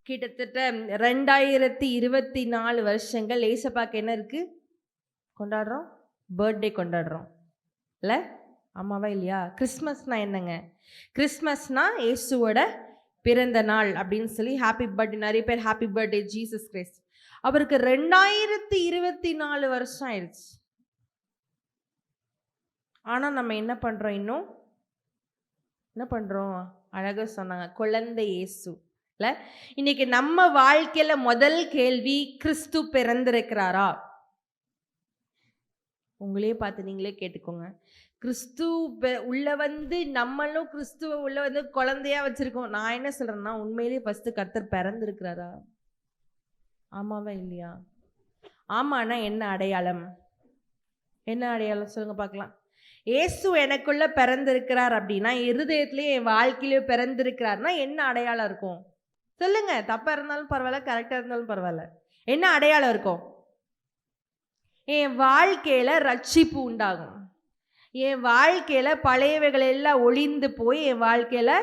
கிட்டத்தட்ட 2024 வருஷங்கள் ஏசப்பாக்கு என்ன இருக்கு கொண்டாடுறோம்? பர்த்டே கொண்டாடுறோம் இல்லை? ஆமாவா இல்லையா? கிறிஸ்மஸ்னா என்னங்க? கிறிஸ்மஸ்னா இயேசுவோட பிறந்த நாள் அப்படின்னு சொல்லி ஹாப்பி பர்த்டே, நிறைய பேர் ஹாப்பி பர்த்டே ஜீசஸ் கிரைஸ்ட். அவருக்கு 2024 வருஷம் ஆயிடுச்சு. ஆனால் நம்ம என்ன பண்ணுறோம்? இன்னும் என்ன பண்ணுறோம்? அழகாக சொன்னாங்க, குழந்தை இயேசு இல்லை? இன்னைக்கு நம்ம வாழ்க்கையில் முதல் கேள்வி, கிறிஸ்து பிறந்திருக்கிறாரா? உங்களே பார்த்து நீங்களே கேட்டுக்கோங்க. கிறிஸ்து உள்ள வந்து நம்மளும் கிறிஸ்துவ உள்ள வந்து குழந்தையா வச்சிருக்கோம். நான் என்ன சொல்றேன்னா, உண்மையிலேயே ஃபர்ஸ்ட் கர்த்தர் பிறந்திருக்கிறாரா? ஆமாவா இல்லையா? ஆமானா என்ன அடையாளம்? என்ன அடையாளம் சொல்லுங்க பார்க்கலாம். இயேசு எனக்குள்ள பிறந்திருக்கிறார் அப்படின்னா, இருதயத்திலேயே என் வாழ்க்கையிலேயே பிறந்திருக்கிறார்னா என்ன அடையாளம் இருக்கும்? சொல்லுங்க. தப்பா இருந்தாலும் பரவாயில்ல, கரெக்டா இருந்தாலும் பரவாயில்ல. என்ன அடையாளம் இருக்கும்? என் வாழ்க்கையில ரட்சிப்பு உண்டாகும். என் வாழ்க்கையில பழையவைகள் எல்லாம் ஒளிந்து போய் என் வாழ்க்கையில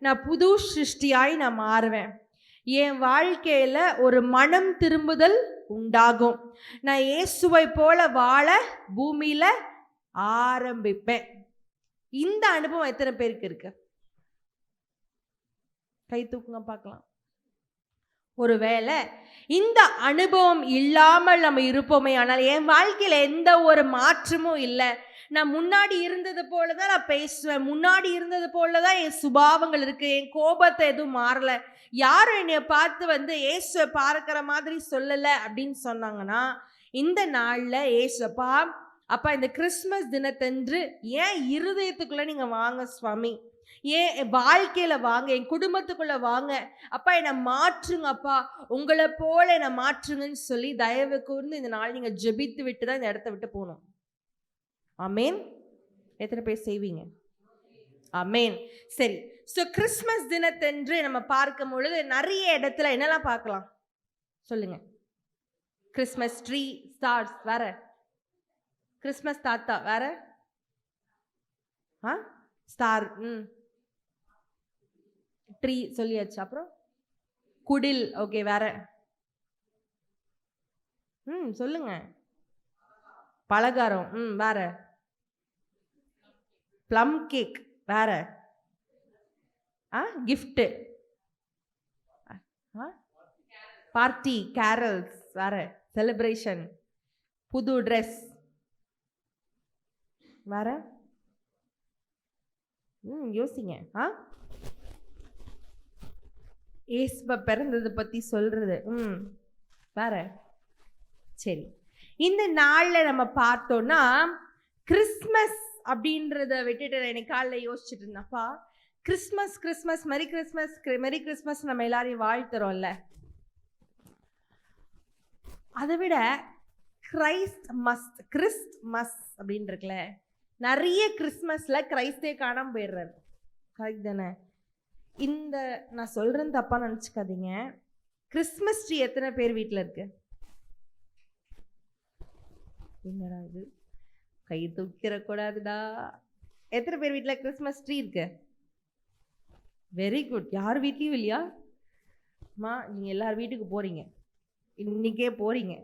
நான் புது சிருஷ்டியாய் நான் மாறுவேன். என் வாழ்க்கையில ஒரு மனம் திரும்புதல் உண்டாகும். நான் இயேசுவை போல வாழ பூமியில ஆரம்பிப்பேன். இந்த அனுபவம் எத்தனை பேருக்கு இருக்கு? கை தூக்குங்க பார்க்கலாம். ஒருவேளை இந்த அனுபவம் இல்லாமல் நம்ம இருப்போமே, ஆனால் என் வாழ்க்கையில எந்த ஒரு மாற்றமும் இல்லை, நான் முன்னாடி இருந்தது போல தான் நான் பேசுவேன், முன்னாடி இருந்தது போல தான் என் சுபாவங்கள் இருக்கு, என் கோபத்தை எதுவும் மாறல, யாரும் என்னைய பார்த்து வந்து இயேசுவை பார்க்கிற மாதிரி சொல்லலை அப்படின்னு சொன்னாங்கன்னா, இந்த நாளில் இயேசுப்பா அப்பா இந்த கிறிஸ்மஸ் தினத்தன்று ஏன் இருதயத்துக்குள்ள நீங்க வாங்க சுவாமி, ஏன் வாழ்க்கையில வாங்க, என் குடும்பத்துக்குள்ள வாங்க அப்பா, என்னை மாற்றுங்க அப்பா, உங்களை போல என்னை மாற்றுங்கன்னு சொல்லி தயவு கூர்ந்து இந்த நாள் நீங்க ஜெபித்து விட்டு தான் இந்த இடத்த விட்டு போகணும். ஆமேன். எத்தனை பேர் செய்வீங்க? ஆமேன். சரி, ஸோ கிறிஸ்மஸ் தினத்தன்று நம்ம பார்க்கும் பொழுது நிறைய இடத்துல என்னெல்லாம் பார்க்கலாம் சொல்லுங்க? கிறிஸ்மஸ் ட்ரீ, ஸ்டார்ஸ், வேற கிறிஸ்மஸ் தாத்தா, வேற ஸ்டார், ட்ரீ சொல்லியாச்சு. அப்புறம் குடில், ஓகே, வேற சொல்லுங்க. பலகாரம், வேற ப்ளம் கேக், வேற கிஃப்ட், பார்ட்டி, கேரல்ஸ், வேற செலிப்ரேஷன், புது ட்ரெஸ், வேற யோசிங்க. இயேசுவை பிறந்ததை பற்றி சொல்கிறது, வேற. சரி, இந்த நாளில் நம்ம பார்த்தோன்னா கிறிஸ்மஸ் அப்படின்றத விட்டுட்டு எனக்கு காலைல யோசிச்சுட்டு இருந்தப்பா, Christmas Christmas merry Christmas merry Christmas நம்ம எல்லாரையும் வாழ்த்துறோம்ல, அதை விட கிறிஸ்மஸ் அப்படின்னு இருக்குல்ல, நிறைய கிறிஸ்மஸில் கிரைஸ்டே காணாமல் போயிடுறாரு. கரெக்ட் தானே? இந்த நான் சொல்கிறேன்னு தப்பாக நினச்சிக்காதீங்க. கிறிஸ்மஸ் ட்ரீ எத்தனை பேர் வீட்டில் இருக்கு? என்னடா இது, கை தூக்கிடக்கூடாதுடா. எத்தனை பேர் வீட்டில் கிறிஸ்மஸ் ட்ரீ இருக்கு? Very good. யார் வீட்லேயும் இல்லையா? அம்மா, நீங்கள் எல்லார் வீட்டுக்கு போகிறீங்க, இன்றைக்கே போகிறீங்க.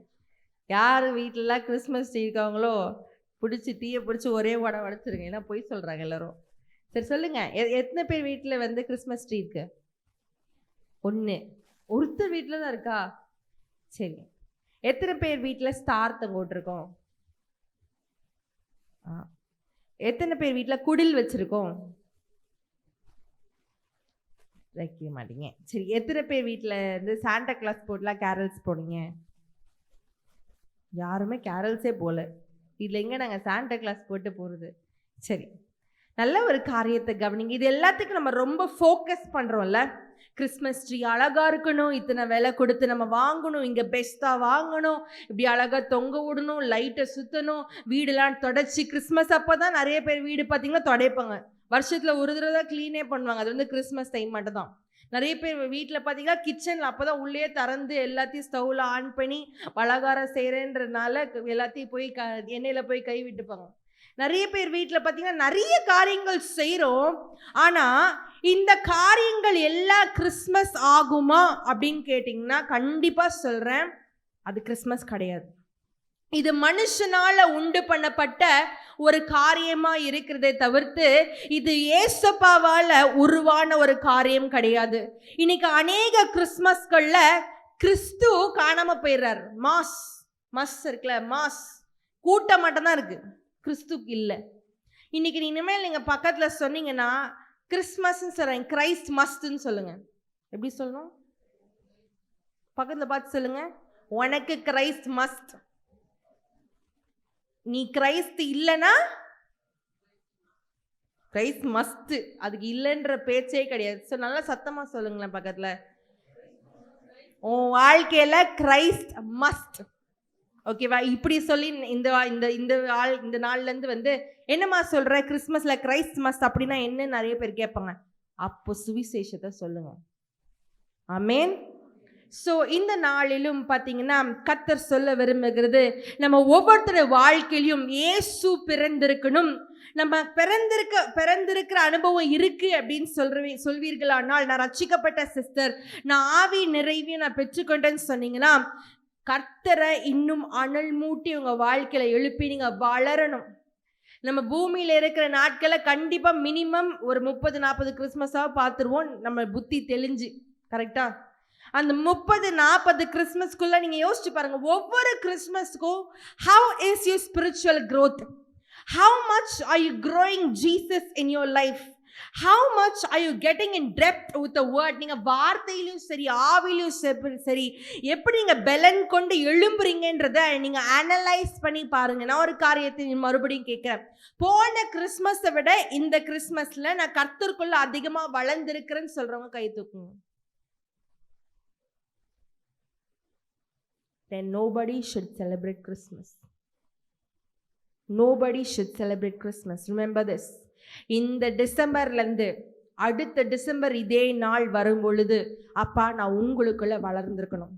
யார் வீட்டிலலாம் கிறிஸ்மஸ் ட்ரீ இருக்காங்களோ பிடிச்சி தீயை பிடிச்சி ஒரே உடச்சிருங்க, ஏன்னா பொய் சொல்கிறாங்க எல்லாரும். சரி சொல்லுங்க, எத்தனை பேர் வீட்டில் வந்து கிறிஸ்மஸ் ட்ரீ இருக்கு? ஒருத்தர் வீட்டில் தான் இருக்கா? சரி, எத்தனை பேர் வீட்டில் ஸ்டார் தொங்கிட்டுருக்கோம்? எத்தனை பேர் வீட்டில் குடில் வச்சிருக்கோம்? வைக்க மாட்டீங்க. சரி, எத்தனை பேர் வீட்டில் வந்து சாண்டா கிளாஸ் போட்டுலாம் கேரல்ஸ் போனீங்க? யாருமே கேரல்ஸே போல. இதில் எங்கே நாங்கள் சாண்டா கிளாஸ் போட்டு போகிறது? சரி, நல்ல ஒரு காரியத்தை கவனிங்க. இது எல்லாத்துக்கும் நம்ம ரொம்ப ஃபோக்கஸ் பண்ணுறோம்ல. கிறிஸ்மஸ் ட்ரீ அழகாக இருக்கணும், இத்தனை விலை கொடுத்து நம்ம வாங்கணும், இங்கே பெஸ்ட்டாக வாங்கணும், இப்படி அழகாக தொங்க விடணும், லைட்டை சுற்றணும், வீடெல்லாம் தொடச்சி. கிறிஸ்மஸ் அப்போ தான் நிறைய பேர் வீடு பார்த்தீங்கன்னா தொடைப்பாங்க. வருஷத்தில் ஒரு தடவை தான் க்ளீனே பண்ணுவாங்க. அது வந்து கிறிஸ்மஸ் டைம் மட்டும் தான். நிறைய பேர் வீட்டில் பார்த்தீங்கன்னா கிச்சனில் அப்போ தான் உள்ளே திறந்து எல்லாத்தையும் ஸ்டவ்வில் ஆன் பண்ணி பலகாரம் செய்கிறேன்றதுனால எல்லாத்தையும் போய் எண்ணெயில் போய் கை விட்டுப்பாங்க. நிறைய பேர் வீட்டில் பார்த்தீங்கன்னா நிறைய காரியங்கள் செய்கிறோம். ஆனால் இந்த காரியங்கள் எல்லாம் கிறிஸ்மஸ் ஆகுமா அப்படின்னு கேட்டிங்கன்னா கண்டிப்பாக சொல்கிறேன், அது கிறிஸ்மஸ் கிடையாது. இது மனுஷனால உண்டு பண்ணப்பட்ட ஒரு காரியமா இருக்கிறதை தவிர்த்து இது ஏசப்பாவால உருவான ஒரு காரியம் கிடையாது. இன்னைக்கு அநேக கிறிஸ்மஸ்கள்ல கிறிஸ்து காணாம போயிடுறார். மாஸ் இருக்குல்ல, மாஸ் கூட்டம் மட்டும் தான் இருக்கு, கிறிஸ்து இல்லை. இன்னைக்கு இனிமேல் நீங்க பக்கத்துல சொன்னீங்கன்னா கிறிஸ்மஸ் சொல்றேன், கிரைஸ்ட் மஸ்ட்ன்னு சொல்லுங்க. எப்படி சொல்லணும்? பக்கத்துல பார்த்து சொல்லுங்க, உனக்கு கிரைஸ்ட் மஸ்ட். நீ கிரைஸ்ட் இல்லைன்னா கிரைஸ்ட் மஸ்ட், அதுக்கு இல்லைன்ற பேச்சே கிடையாது. ஸோ நல்லா சத்தமா சொல்லுங்களேன் பக்கத்துல, உன் வாழ்க்கையில கிரைஸ்ட் மஸ்ட். ஓகேவா? இப்படி சொல்லி இந்த நாள்ல இருந்து என்னம்மா சொல்ற, கிறிஸ்மஸ்ல கிரைஸ்ட் மஸ்ட் அப்படின்னா என்ன நிறைய பேர் கேட்பாங்க. அப்போ சுவிசேஷத்தை சொல்லுங்க. ஆமென். ஸோ இந்த நாளிலும் பார்த்தீங்கன்னா கர்த்தர் சொல்ல விரும்புகிறது, நம்ம ஒவ்வொருத்தர வாழ்க்கையிலும் இயேசு பிறந்திருக்கணும். நம்ம பிறந்திருக்கிற அனுபவம் இருக்கு அப்படின்னு சொல்வீர்களானால், நான் ரட்சிக்கப்பட்ட சிஸ்டர், நான் ஆவி நிறைவையும் நான் பெற்றுக்கொண்டேன்னு சொன்னீங்கன்னா, கர்த்தரை இன்னும் அனல் மூட்டி உங்கள் வாழ்க்கையில எழுப்பி நீங்கள் வளரணும். நம்ம பூமியில் இருக்கிற நாட்களை கண்டிப்பாக மினிமம் ஒரு 30-40 கிறிஸ்மஸாக பார்த்துருவோம், நம்ம புத்தி தெளிஞ்சு. கரெக்டா? அந்த 30-40 கிறிஸ்மஸ்க்குள்ள நீங்க யோசிச்சு பாருங்க, ஒவ்வொரு கிறிஸ்மஸ்க்கும் how is your spiritual growth? How much are you growing Jesus in your life? How much are you getting in depth with the word? நீங்க வார்த்தையிலும் சரி ஆவியிலும் சரி எப்படி நீங்க பலன் கொண்டு எழும்புறீங்கன்றத நீங்க அனலைஸ் பண்ணி பாருங்க. நான் ஒரு காரியத்தை மறுபடியும் கேட்கிறேன், போன கிறிஸ்மஸை விட இந்த கிறிஸ்மஸ்ல நான் கர்த்தருக்குள்ள அதிகமா வளர்ந்திருக்கிறேன்னு சொல்றவங்க கை தூக்குங்க. Then nobody should celebrate Christmas. Nobody should celebrate Christmas. Remember this. இந்த டிசம்பர்லேருந்து அடுத்த டிசம்பர் இதே நாள் வரும் பொழுது, அப்பா நான் உங்களுக்குள்ள வளர்ந்துருக்கணும்.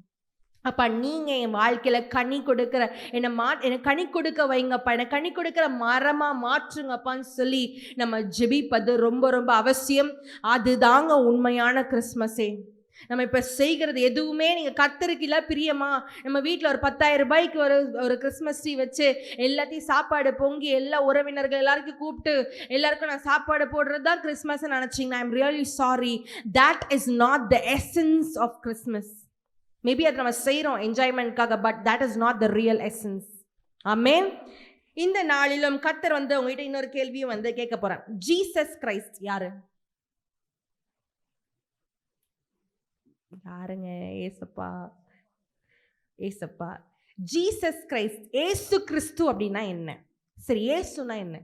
அப்பா நீங்க என் வாழ்க்கையில கனி கொடுக்கிற என்னை கனி கொடுக்க வைங்கப்பா, என்னை கனி கொடுக்கிற மரமா மாற்றுங்கப்பான்னு சொல்லி நம்ம ஜெபிப்பது ரொம்ப ரொம்ப அவசியம். அதுதாங்க உண்மையான கிறிஸ்மஸே. நம்ம இப்போ செய்கிறது எதுவுமே நீங்கள் கர்த்தருக்கு இல்லை பிரியமா, நம்ம வீட்டில் ஒரு 10,000 ரூபாய்க்கு ஒரு கிறிஸ்மஸ் ட்ரீ வச்சு எல்லாத்தையும் சாப்பாடு பொங்கி எல்லா உறவினர்கள் எல்லாருக்கும் கூப்பிட்டு எல்லாருக்கும் நான் சாப்பாடு போடுறது தான் கிறிஸ்மஸ் நினச்சிங்கன்னா, I am really sorry, that is not the essence of Christmas. Maybe அதை நம்ம செய்கிறோம் என்ஜாய்மெண்ட்காக, but that is not the real essence. ஆமென். இந்த நாளிலும் கர்த்தர் உங்ககிட்ட இன்னொரு கேள்வியும் கேட்க போகிறேன். ஜீசஸ் கிரைஸ்ட் யாரு? யாருங்க? ஏசப்பா. ஏசப்பா. ஜீசஸ் கிரைஸ்ட், ஏசு கிறிஸ்து அப்படின்னா என்ன? சரி, ஏசுனா என்ன?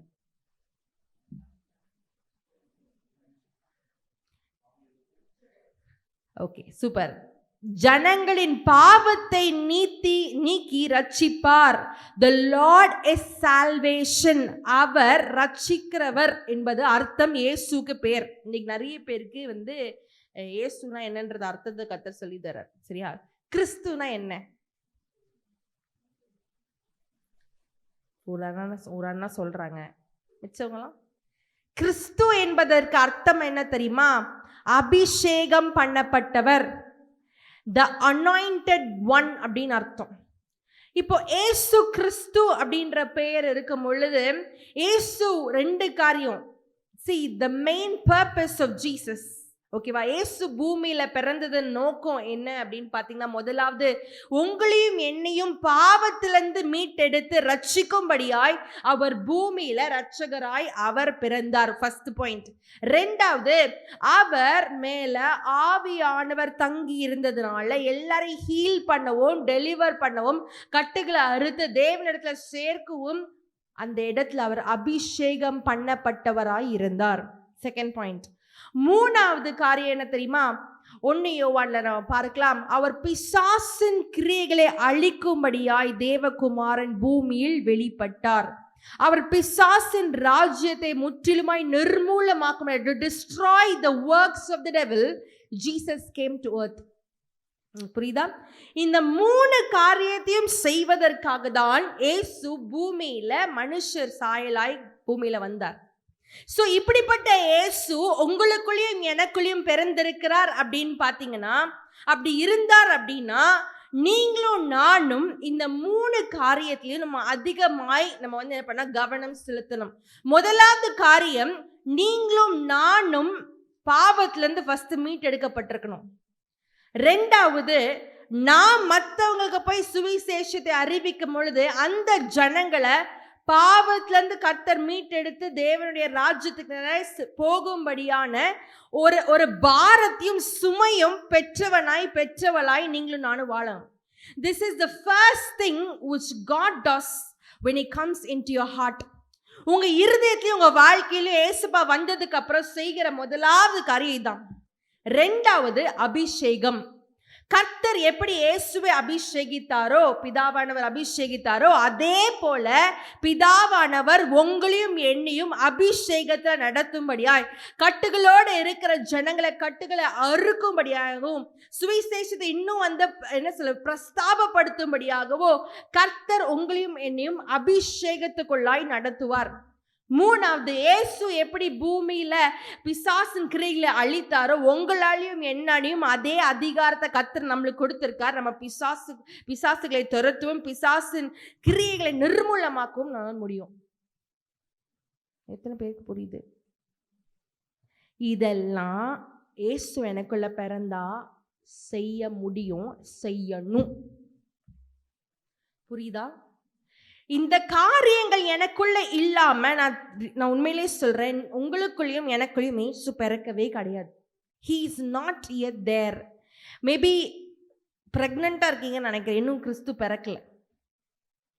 Okay, super. ஜனங்களின் பாவத்தை நீக்கி ரட்சிப்பார். The Lord is salvation. அவர் ரட்சிக்கிறவர் என்பது அர்த்தம். இயேசுக்கு பேர். இன்னைக்கு நிறைய பேருக்கு இயேசுனா என்னன்றது அர்த்தத்தை கர்த்தர் சொல்லி தரார். சரியா? கிறிஸ்துனா என்ன? ஒரு அண்ணா சொல்றாங்க, மிச்சவங்களாம் கிறிஸ்து என்பதற்கு அர்த்தம் என்ன தெரியுமா? அபிஷேகம் பண்ணப்பட்டவர், the anointed one அப்படின்னு அர்த்தம். இப்போ ஏசு கிறிஸ்து அப்படின்ற பெயர் இருக்கும் பொழுது ஏசு 2 காரியம். see the main purpose of Jesus. ஓகேவா? ஏசு பூமியில பிறந்ததன் நோக்கம் என்ன அப்படின்னு பார்த்தீங்கன்னா, முதலாவது உங்களையும் என்னையும் பாவத்திலிருந்து மீட்டெடுத்து ரட்சிக்கும்படியாய் அவர் பூமியில ரட்சகராய் அவர் பிறந்தார். First point. 2வது, அவர் மேல ஆவியானவர் தங்கி இருந்ததுனால எல்லாரையும் ஹீல் பண்ணவும் டெலிவர் பண்ணவும் கட்டுகளை அறுத்து தேவனிடத்துல சேர்க்கவும் அந்த இடத்துல அவர் அபிஷேகம் பண்ணப்பட்டவராய் இருந்தார். Second point. 3வது காரியம் என்ன தெரியுமா? 1 யோவான்ல நாம் பார்க்கலாம், அவர் பிசாசின் கிரியைகளை அழிக்கும்படியாய் தேவகுமாரன் பூமியில் வெளிப்பட்டார். அவர் பிசாசின் ராஜ்யத்தை முற்றிலுமாய் நிர்மூலமாக்கும், to destroy the works of the devil, Jesus came to earth. புரியுதா? இந்த 3 காரியத்தையும் செய்வதற்காக தான் இயேசு பூமியில மனுஷர் சாயலாய் பூமியில வந்தார். சோ இப்படிப்பட்ட இயேசு உங்களுக்குள்ளேயும் எனக்குள்ளேயும் பிறந்திருக்கிறார் அப்படின்னு பாத்தீங்கன்னா, அப்படி இருந்தார் அப்படின்னா நீங்களும் நானும் இந்த 3 காரியத்திலையும் நம்ம அதிகமாய் நம்ம என்ன பண்ண கவனம் செலுத்தணும். முதலாவது காரியம், நீங்களும் நானும் பாவத்துல இருந்து ஃபர்ஸ்ட் மீட் எடுக்கப்பட்டிருக்கணும். ரெண்டாவது, நான் மற்றவங்களுக்கு போய் சுவிசேஷத்தை அறிவிக்கும் பொழுது அந்த ஜனங்களை பாவத்துல இருந்து கர்த்தர் மீட்டெடுத்து தேவனுடைய ராஜ்யத்துக்கு போகும்படியான ஒரு பாரத்தையும் சுமையும் பெற்றவளாய் நீங்களும் நானும் வாழணும். This is the first thing which God does when it comes into your heart. உங்க இருதயத்திலும் உங்க வாழ்க்கையிலும் இயேசுப்பா வந்ததுக்கு அப்புறம் செய்கிற முதலாவது காரியம் தான். ரெண்டாவது, அபிஷேகம். கர்த்தர் எப்படி இயேசுவை அபிஷேகித்தாரோ, பிதாவானவர் அபிஷேகித்தாரோ, அதே போல பிதாவானவர் உங்களையும் என்னையும் அபிஷேகத்தை நடத்தும்படியாய், கட்டுகளோடு இருக்கிற ஜனங்களை கட்டுகளை அறுக்கும்படியாகவும், சுவிசேஷத்தை இன்னும் பிரஸ்தாபப்படுத்தும்படியாகவோ கர்த்தர் உங்களையும் என்னையும் அபிஷேகத்துக்குள்ளாய் நடத்துவார். மூணாவது, இயேசு எப்படி பூமியில பிசாசின் கிரியைகளை அழித்தாரோ, உங்களாலையும் என்னாலையும் அதே அதிகாரத்தை கர்த்தர் நம்மளுக்கு கொடுத்திருக்கார். நம்ம பிசாசுகளை துரத்துவோம், பிசாசின் கிரியைகளை நிர்மூலமாக்கவும் நான் முடியும். எத்தனை பேருக்கு புரியுது? இதெல்லாம் இயேசு எனக்குள்ள பிறந்தா செய்ய முடியும், செய்யணும். புரியுதா? இந்த காரியங்கள் எனக்குள்ள இல்லாம நான் உண்மையிலே சொல்றேன், உங்களுக்குள்ளேயும் எனக்குள்ளேயும் இயேசு பிறக்கவே கிடையாது. He is not yet there. Maybe பிரெக்னண்டா இருக்கீங்கன்னு நினைக்கிறேன், இன்னும் கிறிஸ்து பிறக்கல.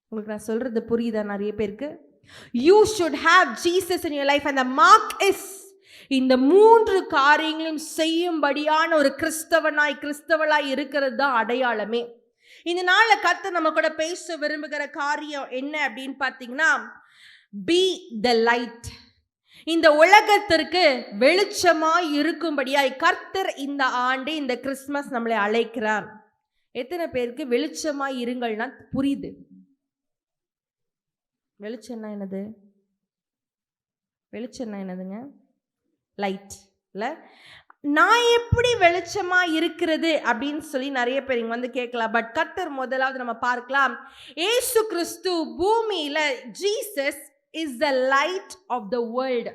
உங்களுக்கு நான் சொல்றது புரியுதா? நிறைய பேருக்கு you should have Jesus in your life and the mark is, இந்த 3 காரியங்களும் செய்யும்படியான ஒரு கிறிஸ்தவளாய் இருக்கிறது தான் அடையாளமே. இந்த நாள்ல கர்த்தர் நம்ம கூட பேச விரும்புகிற காரியம் என்ன அப்படின்னு பாத்தீங்கன்னா, be the light. இந்த உலகத்திற்கு வெளிச்சமாய் இருக்கும்படியாய் கர்த்தர் இந்த ஆண்டு இந்த கிறிஸ்துமஸ் நம்மளை அழைக்கிறார். எத்தனை பேருக்கு வெளிச்சமாய் இருங்கள்னா புரியுது? வெளிச்சம்னா என்னது? வெளிச்சம்னா என்னதுங்க? லைட் இல்ல? நான் எப்படி வெளிச்சமா இருக்கிறது அப்படின்னு சொல்லி நிறைய பேர் இங்க வந்து கேட்கலாம். பட் கர்த்தர் முதலாவது நம்ம பார்க்கலாம், இயேசு கிறிஸ்து பூமியில, Jesus is the light of the world.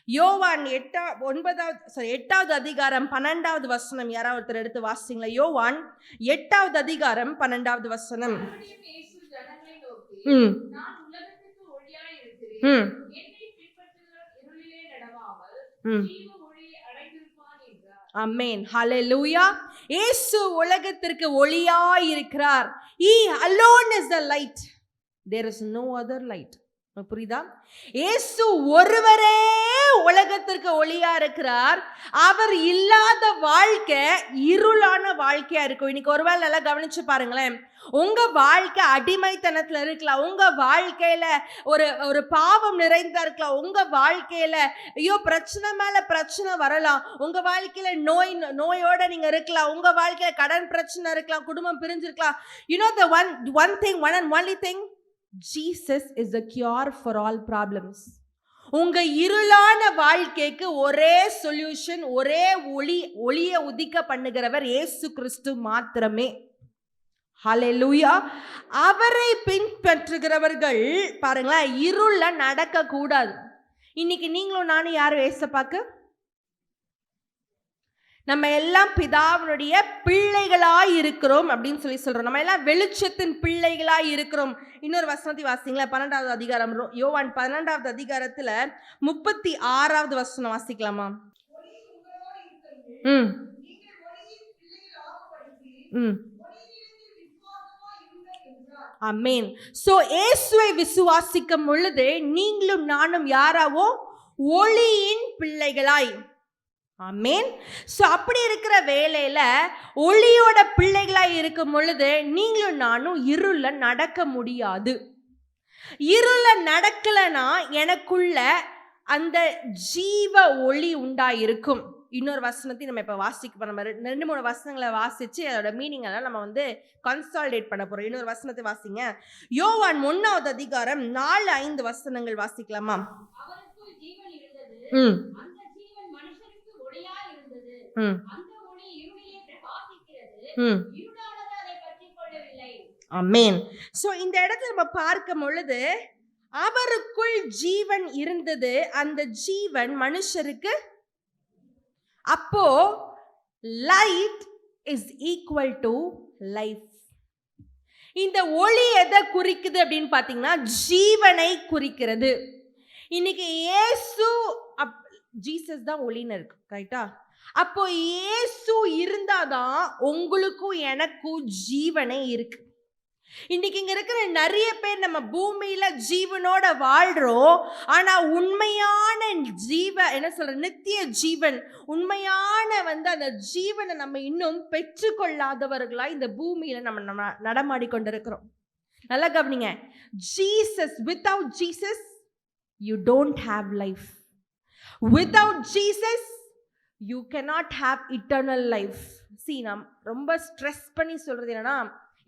யோவான் 8வது அதிகாரம் 12வது வசனம் யாராவது ஒருத்தர் எடுத்து வாசிங்களா? யோவான் 8வது அதிகாரம் 12வது வசனம். ஆமென், ஹல்லேலூயா. இயேசு உலகத்திற்கு ஒளியாய் இருக்கிறார். He alone is the light. There is no other light. புரியுதா? இயேசு ஒருவரே உலகத்திற்கு ஒளியா இருக்கிறார். அவர் இல்லாத வாழ்க்கை இருளான வாழ்க்கையா இருக்கும். இன்னைக்கு ஒருவேளை நல்லா கவனிச்சு பாருங்களேன், உங்க வாழ்க்கை அடிமைத்தனத்துல இருக்கலாம், உங்க வாழ்க்கையில ஒரு பாவம் நிறைந்தா இருக்கலாம், உங்க வாழ்க்கையில ஐயோ பிரச்சனை மேல பிரச்சனை வரலாம், உங்க வாழ்க்கையில நோயோட நீங்க இருக்கலாம், உங்க வாழ்க்கையில கடன் பிரச்சனை இருக்கலாம், குடும்பம் பிரிஞ்சிருக்கலாம். You know the one thing, one and only thing, Jesus is the cure for all problems. உங்க இருளான வாழ்க்கைக்கு ஒரே சொல்யூஷன், ஒரே ஒளியை உதிக்க பண்ணுகிறவர் இயேசு கிறிஸ்து மாத்திரமே. ஹல்லேலூயா. அவரை பின்பற்றுகிறவர்கள் பாருங்களேன், இருள நடக்க கூடாது. இன்னைக்கு நீங்களும் நானும் யாரும் ஏசப்பாக்கு? நம்ம எல்லாம் பிதாவினுடைய பிள்ளைகளாய் இருக்கிறோம் அப்படின்னு சொல்லி சொல்றோம். நம்ம எல்லாம் வெளிச்சத்தின் பிள்ளைகளாய் இருக்கிறோம். இன்னொரு வசனத்தை வாசிங்களா? 12வது அதிகாரம், யோவான் 12வது அதிகாரத்துல 36வது வசனம் வாசிக்கலாமா? ஆமென். சோ இயேசுவை விசுவாசிக்கும் பொழுது நீங்களும் நானும் யாராவோ ஒளியின் பிள்ளைகளாய். ஆமென். சோ அப்படி இருக்கிற வேளையில ஒளியோட பிள்ளைகளாய் இருக்கும் பொழுது நீங்களும் நானும் இருள நடக்க முடியாது. இருள நடக்கலனா எனக்குள்ள அந்த ஜீவ ஒளி உண்டாயிருக்கும். இன்னொரு வசனத்தையும் நம்ம இப்போ வாசிக்க நம்ம 2-3 வசனங்களை வாசிச்சு அதோட மீனிங் எல்லாம் நம்ம வந்து கன்சாலிடேட் பண்ண போறோம். இன்னொரு வசனத்தை வாசிங்க. யோவான் 1வது அதிகாரம் 4-5 வசனங்கள் வாசிக்கலாமா? ஆமென். சோ இந்த இடத்துல நம்ம பார்க்கும் பொழுது அவருக்குள் ஜீவன் இருந்தது, அந்த ஜீவன் மனுஷருக்கு. அப்போ light is equal to life. இந்த ஒளி எதை குறிக்குது அப்படின்னு பார்த்தீங்கன்னா ஜீவனை குறிக்கிறது. இன்னைக்கு இயேசு ஜீசஸ் தான் ஒளின்னு இருக்கு, கரெக்டா? அப்போ இயேசு இருந்தாதான் உங்களுக்கும் எனக்கும் ஜீவனே இருக்கு. இன்னைக்கு இங்க இருக்கிற நிறைய பேர் நம்ம பூமியில ஜீவனோட வாழ்றோம். ஆனா உண்மையான நித்திய ஜீவன், உண்மையான அந்த ஜீவனை நம்ம இன்னும் பெற்றுக்கொள்ளாதவர்களா இந்த பூமியில நம்ம நடமாடி கொண்டிருக்கிறோம். நல்லா கவனிங்க. Jesus, without Jesus you don't have life. Without Jesus you cannot have eternal life. நாம் ரொம்ப ஸ்ட்ரெஸ் பண்ணி சொல்றது என்னன்னா,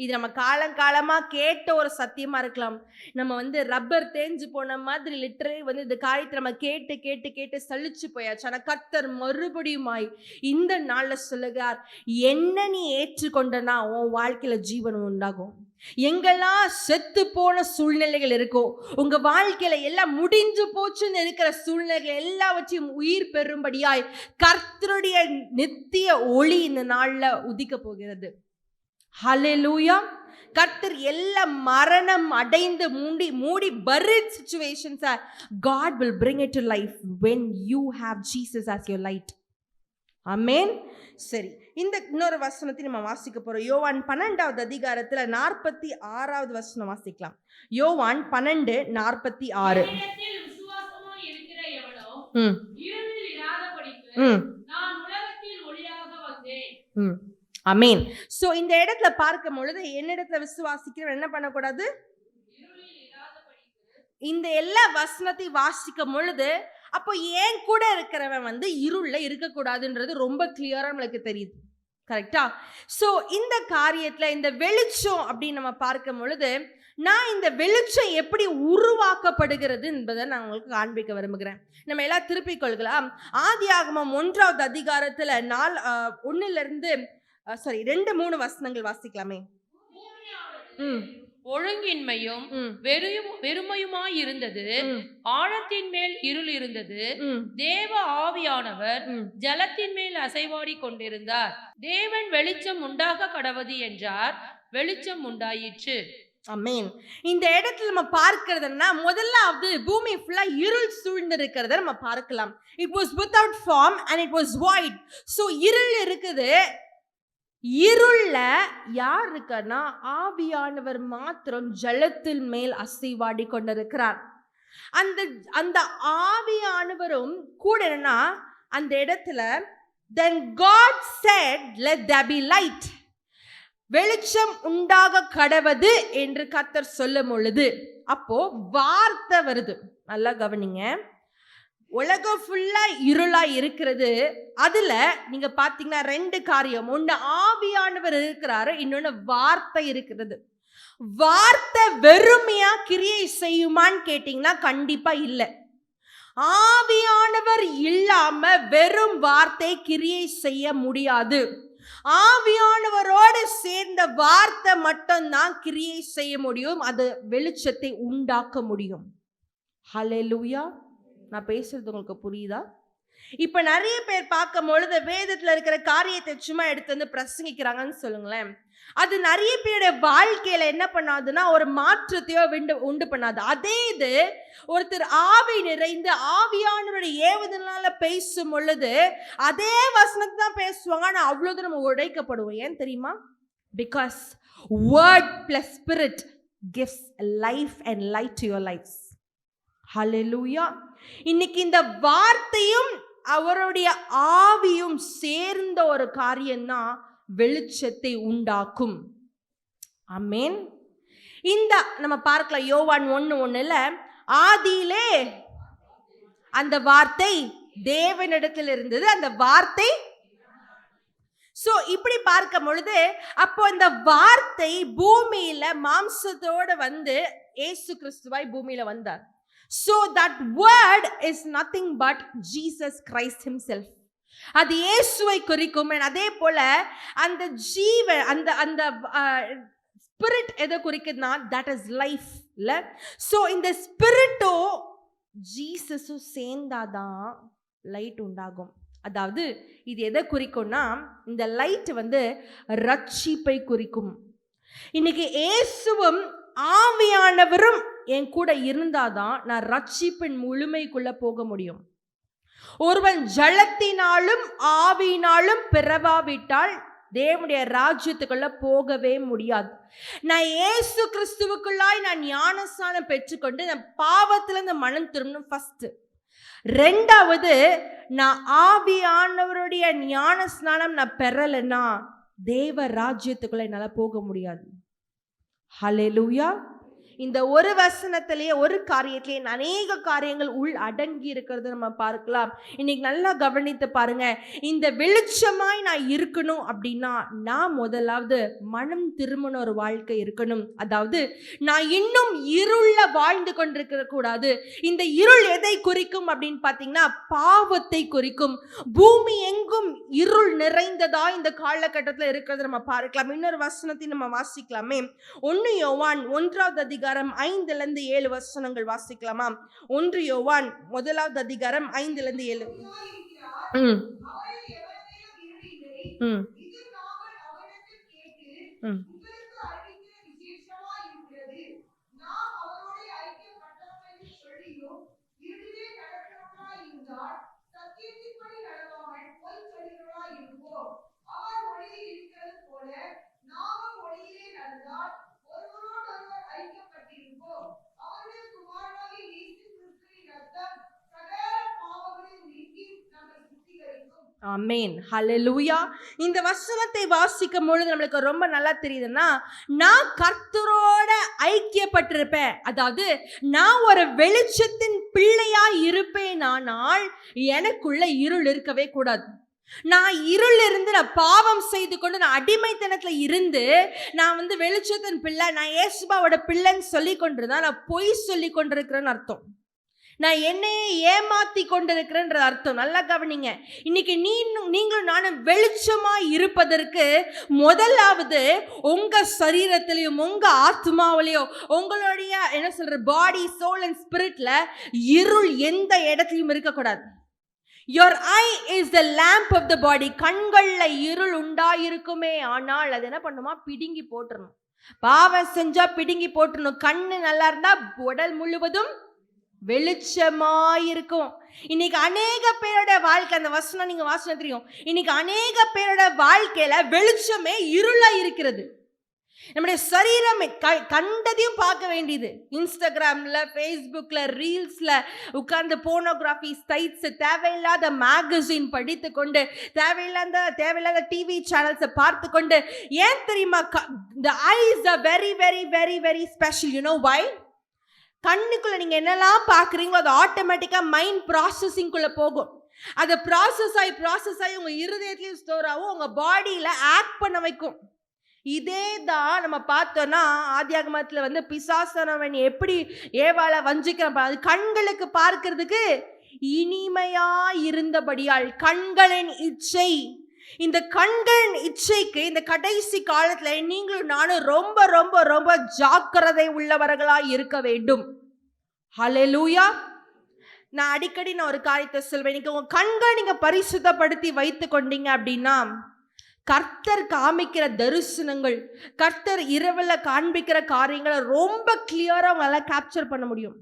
இது நம்ம காலங்காலமாக கேட்ட ஒரு சத்தியமாக இருக்கலாம். நம்ம ரப்பர் தேஞ்சு போன மாதிரி லிட்டரலி இந்த காரியத்தை நம்ம கேட்டு கேட்டு கேட்டு சலிச்சு போயாச்சு. ஆனால் கர்த்தர் மறுபடியுமாய் இந்த நாளில் சொல்லுகிறார், என்ன நீ ஏற்றுக்கொண்டனா உன் வாழ்க்கையில் ஜீவன் உண்டாகும். எங்கெல்லாம் செத்து போன சூழ்நிலைகள் இருக்கோ, உங்க வாழ்க்கையில எல்லாம் முடிஞ்சு போச்சுன்னு இருக்கிற சூழ்நிலைகள் எல்லாவற்றையும் உயிர் பெறும்படியாய் கர்த்தருடைய நித்திய ஒளி இந்த நாள்ல உதிக்க போகிறது. ஹல்லேலூயா. கர்த்தர் எல்லா மரணம் அடைந்து மூடி buried situations God will bring it to life when you have Jesus as your light. ஆமென். சரி, இந்த இன்னொரு வசனத்தை நம்ம வாசிக்க போறோம். யோவான் 12வது அதிகாரத்துல 46வது வசனம் வாசிக்கலாம். யோவான் 12:46. ஆமென். சோ இந்த இடத்துல பார்க்கும் பொழுது என்னிடத்துல விசுவாசிக்கிறவன் என்ன பண்ணக்கூடாது? இந்த எல்லா வசனத்தையும் வாசிக்கும் பொழுது அப்போ ஏன் கூட இருக்கிறவன் இருள்ல இருக்கக்கூடாதுன்றது ரொம்ப கிளியரா நம்மளுக்கு தெரியுது, கரெக்டா? சோ இந்த காரியத்துல இந்த வெளிச்சம் அப்படின்னு நம்ம பார்க்கும் பொழுது நான் இந்த வெளிச்சம் எப்படி உருவாக்கப்படுகிறது என்பதை நான் உங்களுக்கு காண்பிக்க விரும்புகிறேன். நம்ம எல்லாம் திருப்பிக் கொள்கலாம். ஆதியாகமம் 1வது அதிகாரத்துல 2-3 வசனங்கள் வாசிக்கலாமே. ஒழுங்கின்மையும் வெறுமையுமாய் இருந்தது, ஆழத்தின் மேல் இருள் இருந்தது, தேவ ஆவியானவர் ஜலத்தின் மேல் அசைவாடி கொண்டிருந்தார். தேவன் வெளிச்சம் உண்டாக கடவது என்றார், வெளிச்சம் உண்டாயிற்று. ஆமென். இந்த இடத்துல நம்ம பார்க்கிறதுனா முதலாவது பூமி ஃபுல்லா இருள் சூழ்ந்திருக்கிறத நம்ம பார்க்கலாம். It was without form and it was void. So இருள் இருக்குது. இருள்ல யார் இருக்கார்னா ஆவியானவர் மாத்திரம் ஜலத்தின் மேல் அசைவாடி கொண்டிருக்கிறார். அந்த ஆவியானவரும் கூட என்னன்னா அந்த இடத்துல then God said let there be light. வெளிச்சம் உண்டாக கடவது என்று கர்த்தர் சொல்லும் பொழுது அப்போ வார்த்தை வருது. நல்லா கவனிங்க. உலகம் ஃபுல்லா இருளா இருக்கிறது. அதுல நீங்க பாத்தீங்கன்னா 2 காரியம். ஒண்ணு ஆவியானவர் இருக்கிறாரு, இன்னொன்னு வார்த்தை இருக்கிறது. வார்த்தை வெறுமையா கிரியை செய்யுமான்னு கேட்டீங்கன்னா கண்டிப்பா இல்ல. ஆவியானவர் இல்லாம வெறும் வார்த்தை கிரியை செய்ய முடியாது. ஆவியானவரோடு சேர்ந்த வார்த்தை மட்டும்தான் கிரியை செய்ய முடியும், அது வெளிச்சத்தை உண்டாக்க முடியும். ஹல்லேலூயா. நான் பேசுறது உங்களுக்கு புரியுதா? இப்ப நிறைய பேர் பார்க்கும் பொழுது வேதத்துல இருக்கிற காரியத்தை சும்மா எடுத்து பிரசங்கிக்கிறாங்கன்னு சொல்லுங்களேன். அது நிறைய பேருடைய வாழ்க்கையில என்ன பண்ணாதுன்னா ஒரு மாற்றத்தையோ உண்டு பண்ணாது. அதே இது ஒருத்தர் ஆவி நிறைந்து ஆவியானவருடைய ஏவுதனால பேசும் பொழுது அதே வசனத்தை தான் பேசுவாங்க. ஆனா அவ்வளவு நம்ம உடைக்கப்படுவோம். ஏன் தெரியுமா? Because word plus spirit gives life and light to your lives. ஹல்லேலூயா. இன்னைக்கு இந்த வார்த்தையும் அவருடைய ஆவியும் சேர்ந்த ஒரு காரியம்தான் வெளிச்சத்தை உண்டாக்கும். ஆமென். இந்த நம்ம பார்க்கலாம் யோவான் 1:1 ஆதியிலே அந்த வார்த்தை தேவனிடத்தில் இருந்தது, அந்த வார்த்தை. சோ இப்படி பார்க்கும் பொழுது அப்போ இந்த வார்த்தை பூமியில மாம்சத்தோட வந்து இயேசு கிறிஸ்துவாய் பூமியில வந்தார். So that word is nothing but Jesus Christ himself. அது இயேசுவை குறிக்கும். அதே போல அந்த ஜீவன், அந்த அந்த ஸ்பிரிட் எதை குறிக்குதுன்னா that is life இல்ல. சோ இந்த ஸ்பிரிட்டோ ஜீசஸும் சேர்ந்தாதான் லைட் உண்டாகும். அதாவது இது எதை குறிக்கும்னா, இந்த லைட் வந்து ரட்சிப்பை குறிக்கும். இன்னைக்கு இயேசுவும் ஆவியானவரும் என் கூட இருந்தாதான் நான் ரட்சிப்பின் முழுமைக்குள்ள போக முடியும். ஒருவன் ஜலத்தினாலும் ஆவியினாலும் பிறவாவிட்டால் தேவனுடைய ராஜ்யத்துக்குள்ள போகவே முடியாது. நான் இயேசு கிறிஸ்துவுக்குள்ளாய் நான் ஞானஸ்நானம் பெற்றுக்கொண்டு நான் பாவத்திலிருந்து மனம் திரும்பணும் ஃபர்ஸ்ட். ரெண்டாவது, நான் ஆவியானவருடைய ஞான ஸ்நானம் நான் பெறலைன்னா தேவ ராஜ்யத்துக்குள்ள என்னால போக முடியாது. ஹல்லேலூயா. இந்த ஒரு வசனத்திலேயே, ஒரு காரியத்திலேயே அநேக காரியங்கள் உள் அடங்கி இருக்கிறது நம்ம பார்க்கலாம். இன்னைக்கு நல்லா கவனித்து பாருங்க. இந்த வெளிச்சமாய் நான் இருக்கணும் அப்படின்னா நான் முதலாவது மனம் திரும்பின ஒரு வாழ்க்கை இருக்கணும். அதாவது நான் இன்னும் இருள வாழ்ந்து கொண்டிருக்க கூடாது. இந்த இருள் எதை குறிக்கும் அப்படின்னு பார்த்தீங்கன்னா பாவத்தை குறிக்கும். பூமி எங்கும் இருள் நிறைந்ததா இந்த காலகட்டத்தில் இருக்கிறது நம்ம பார்க்கலாம். இன்னொரு வசனத்தை நம்ம வாசிக்கலாமே. 1 யோவான் 1ஆம் அதிகாரம் 5 7 வசனங்கள் வாசிக்கலாமா? 1 யோவான் 1ஆம் அதிகாரம் 5 7. ஆமென். ஹல்லேலூயா. இந்த வசனத்தை வாசிக்கும் பொழுது நம்மளுக்கு ரொம்ப நல்லா தெரியுதுன்னா, நான் கர்த்தரோட ஐக்கியப்பட்டிருப்பேன். அதாவது நான் ஒரு வெளிச்சத்தின் பிள்ளையா இருப்பேனானால் எனக்குள்ள இருள் இருக்கவே கூடாது. நான் இருள் இருந்து நான் பாவம் செய்து கொண்டு நான் அடிமைத்தனத்துல இருந்து நான் வந்து வெளிச்சத்தின் பிள்ளை, நான் இயேசுவோட பிள்ளைன்னு சொல்லி கொண்டிருந்தா நான் பொய் சொல்லி கொண்டிருக்கிறேன்னு அர்த்தம். நான் என்னையே ஏமாத்தி கொண்டிருக்கிறேன்ற அர்த்தம். நல்லா கவனிங்க. இன்னைக்கு நீங்களும் நானும் வெளிச்சமா இருப்பதற்கு முதலாவது உங்க சரீரத்திலையும் உங்க ஆத்மாவிலையும் உங்களுடைய என்ன சொல்ற பாடி, சோல் அண்ட் ஸ்பிரிட்ல இருள் எந்த இடத்துலையும் இருக்கக்கூடாது. Your eye is the lamp of the body. கண்கள்ல இருள் உண்டாயிருக்குமே ஆனால் அது என்ன பண்ணுமா? பிடுங்கி போட்டுறணும். பாவம் செஞ்சா பிடுங்கி போட்டுறணும். கண்ணு நல்லா இருந்தா உடல் முழுவதும் வெளிச்சமாயிருக்கும். இன்னைக்கு அநேக பேரோட வாழ்க்கை, அந்த வசனம் நீங்க வாசனம் தெரியும். இன்னைக்கு அநேக பேரோட வாழ்க்கையில வெளிச்சமே இருளா இருக்கிறது. நம்முடைய சரீரம் கண்டதையும் பார்க்க வேண்டியது. இன்ஸ்டாகிராம்ல, ஃபேஸ்புக்ல, ரீல்ஸ்ல உட்கார்ந்து போனோகிராஃபி சைட்ஸ், தேவையில்லாத மேகசின் படித்து கொண்டு, தேவையில்லாத டிவி சேனல்ஸை பார்த்து கொண்டு, ஏன் தெரியுமா? the eyes are very very very very special. you know why? கண்ணுக்குள்ள நீங்க என்னெல்லாம் பார்க்குறீங்களோ அது ஆட்டோமேட்டிக்கா மைண்ட் ப்ராசஸிங்குள்ள போகும். அது ப்ராசஸ் ஆகி உங்க இருதயத்திலையும் ஸ்டோர் ஆகும், உங்க பாடியில ஆக்ட் பண்ண வைக்கும். இதே தான் நம்ம பார்த்தோம்னா ஆதியாகமத்துல வந்து பிசாசானவன் எப்படி ஏவாள வஞ்சிக்கிறான். அது கண்களுக்கு பார்க்கிறதுக்கு இனிமையா இருந்தபடியால் கண்களின் இச்சை. இந்த கண்களின் இச்சைக்கு இந்த கடைசி காலத்துல நீங்களும் நானும் ரொம்ப ரொம்ப ரொம்ப ஜாக்கிரதை உள்ளவர்களாய் இருக்க வேண்டும். ஹல்லேலூயா. நான் அடிக்கடி ஒரு காரியத்தை சொல்வேன். நீங்க உங்க கண்கள் நீங்க பரிசுத்தப்படுத்தி வைத்து கொண்டீங்க அப்படின்னா கர்த்தர் காமிக்கிற தரிசனங்கள், கர்த்தர் இரவுல காண்பிக்கிற காரியங்களை ரொம்ப கிளியரா உங்களால கேப்சர் பண்ண முடியும்.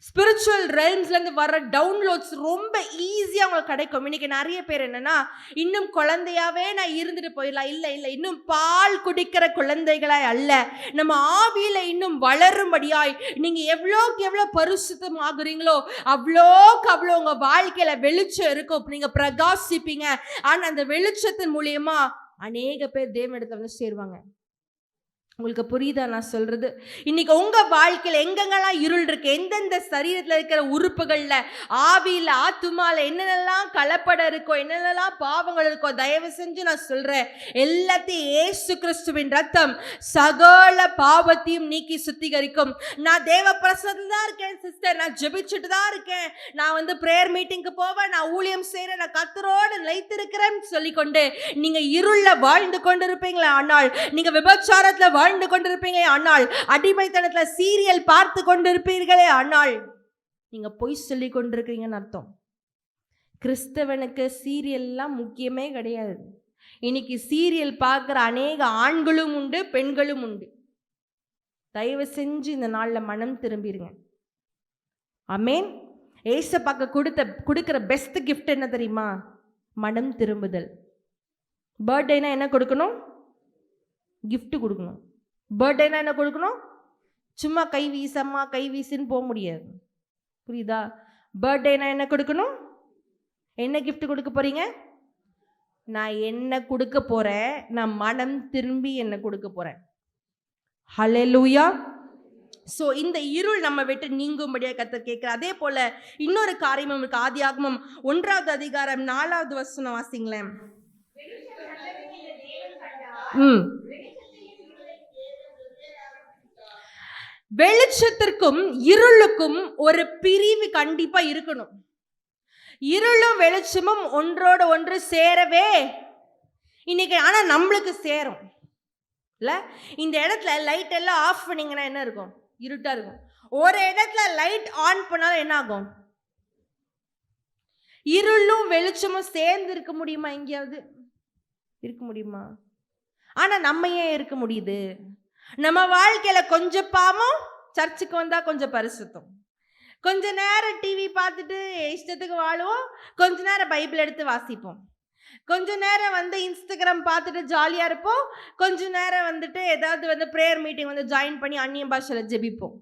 ஸ்பிரிச்சுவல் ரெல்ம்ஸ்லேருந்து வர டவுன்லோட்ஸ் ரொம்ப ஈஸியாக உங்களுக்கு கிடைக்கும். இன்னைக்கு நிறைய பேர் என்னன்னா, இன்னும் குழந்தையாவே நான் இருந்துட்டு போயிடலாம். இல்லை இன்னும் பால் குடிக்கிற குழந்தைகளாய் அல்ல, நம்ம ஆவியில இன்னும் வளரும்படியாய் நீங்கள் எவ்வளோக்கு எவ்வளோ பரிசுத்தம் ஆகுறீங்களோ அவ்வளோக்கு அவ்வளோ உங்கள் வாழ்க்கையில வெளிச்சம் இருக்கும். நீங்கள் பிரகாசிப்பீங்க. ஆனால் அந்த வெளிச்சத்தின் மூலியமா அநேக பேர் தேவனிடத்துல வந்து சேருவாங்க. உங்களுக்கு புரியுதா நான் சொல்றது? இன்னைக்கு உங்க வாழ்க்கையில எங்கெங்கெல்லாம் இருள் இருக்கு, எந்தெந்த சரீரத்துல இருக்கிற உறுப்புகள்ல, ஆவியில, ஆத்துமால என்னென்னலாம் கலப்படம் இருக்கோ, என்னென்னலாம் பாவங்கள் இருக்கோ, தயவு செஞ்சு நான் சொல்றேன், எல்லாத்தையும் இயேசு கிறிஸ்துவின் ரத்தம் சகல பாவத்தையும் நீக்கி சுத்திகரிக்கும். நான் தேவ பிரசன்னத்துல தான் இருக்கேன் சிஸ்டர், நான் ஜெபிச்சுட்டு தான் இருக்கேன், நான் பிரேயர் மீட்டிங்க்கு போவேன், நான் ஊழியம் செய்யறேன், நான் கர்த்தரோடு நிலைத்திருக்கிறேன் சொல்லிக்கொண்டு நீங்க இருள்ல வாழ்ந்து கொண்டிருப்பீங்களே ஆனால், நீங்க விபச்சாரத்துல வாழ்ந்து கொண்டிருப்பீங்களே ஆனால், அடிமைத்தனத்துல சீரியல் பார்த்து கொண்டிருப்பீர்களே ஆனால், நீங்க பொய் சொல்லி கொண்டிருக்கீங்கன்னு அர்த்தம். கிறிஸ்தவனுக்கு சீரியல்லாம் முக்கியமே கிடையாது. இன்னைக்கு சீரியல் பார்க்குற அநேக ஆண்களும் உண்டு, பெண்களும் உண்டு. தயவு செஞ்சு இந்த நாள்ல மனம் திரும்பிடுங்க. ஆமென். ஏசப்பாக்கு கொடுக்கிற பெஸ்ட் கிஃப்ட் என்ன தெரியுமா? மனம் திரும்புதல். பர்த்டேனா என்ன கொடுக்கணும்? கிஃப்ட் கொடுக்கணும். பர்த்டேனா என்ன கொடுக்கணும்? சும்மா கை வீசம்மா கை வீசுன்னு போக முடியாது. புரியுதா? பர்த்டேனா என்ன கொடுக்கணும்? என்ன கிஃப்ட் கொடுக்க போறீங்க? நான் என்ன கொடுக்க போறேன்? நான் மனம் திரும்பி என்ன கொடுக்க போறேன். ஹல்லேலூயா. ஸோ இந்த இருள் நம்ம விட்டு நீங்கும்படியாக கர்த்தர் கேட்கிறார். அதே போல இன்னொரு காரியமும் இருக்கு. ஆதியாகமம் 1வது அதிகாரம் 4வது வசனம் வாசிங்களேன். வெளிச்சத்திற்கும் இருளுக்கும் ஒரு பிரிவு கண்டிப்பா இருக்கணும். இருளும் வெளிச்சமும் ஒன்றோட ஒன்று சேரவே இன்னைக்கு ஆனா நம்மளுக்கு சேரும் இல்ல. இந்த இடத்துல லைட் எல்லாம் ஆஃப் பண்ணீங்கன்னா என்ன இருக்கும்? இருட்டா இருக்கும். ஒரு இடத்துல லைட் ஆன் பண்ணாலும் என்ன ஆகும்? இருளும் வெளிச்சமும் சேர்ந்து இருக்க முடியுமா? எங்கேயாவது இருக்க முடியுமா? ஆனா நம்ம ஏன் இருக்க முடியுது? நம்ம வாழ்க்கையில கொஞ்சம் பாவம், சர்ச்சுக்கு வந்தா கொஞ்சம் பரிசுத்தம், கொஞ்ச நேரம் டிவி பார்த்துட்டு இஷ்டத்துக்கு வாழுவோம், கொஞ்ச நேரம் பைபிள் எடுத்து வாசிப்போம், கொஞ்ச நேரம் இன்ஸ்டாகிராம் பார்த்துட்டு ஜாலியா இருப்போம், கொஞ்ச நேரம் ஏதாவது பிரேயர் மீட்டிங் ஜாயின் பண்ணி அந்நிய பாஷையில ஜெபிப்போம்.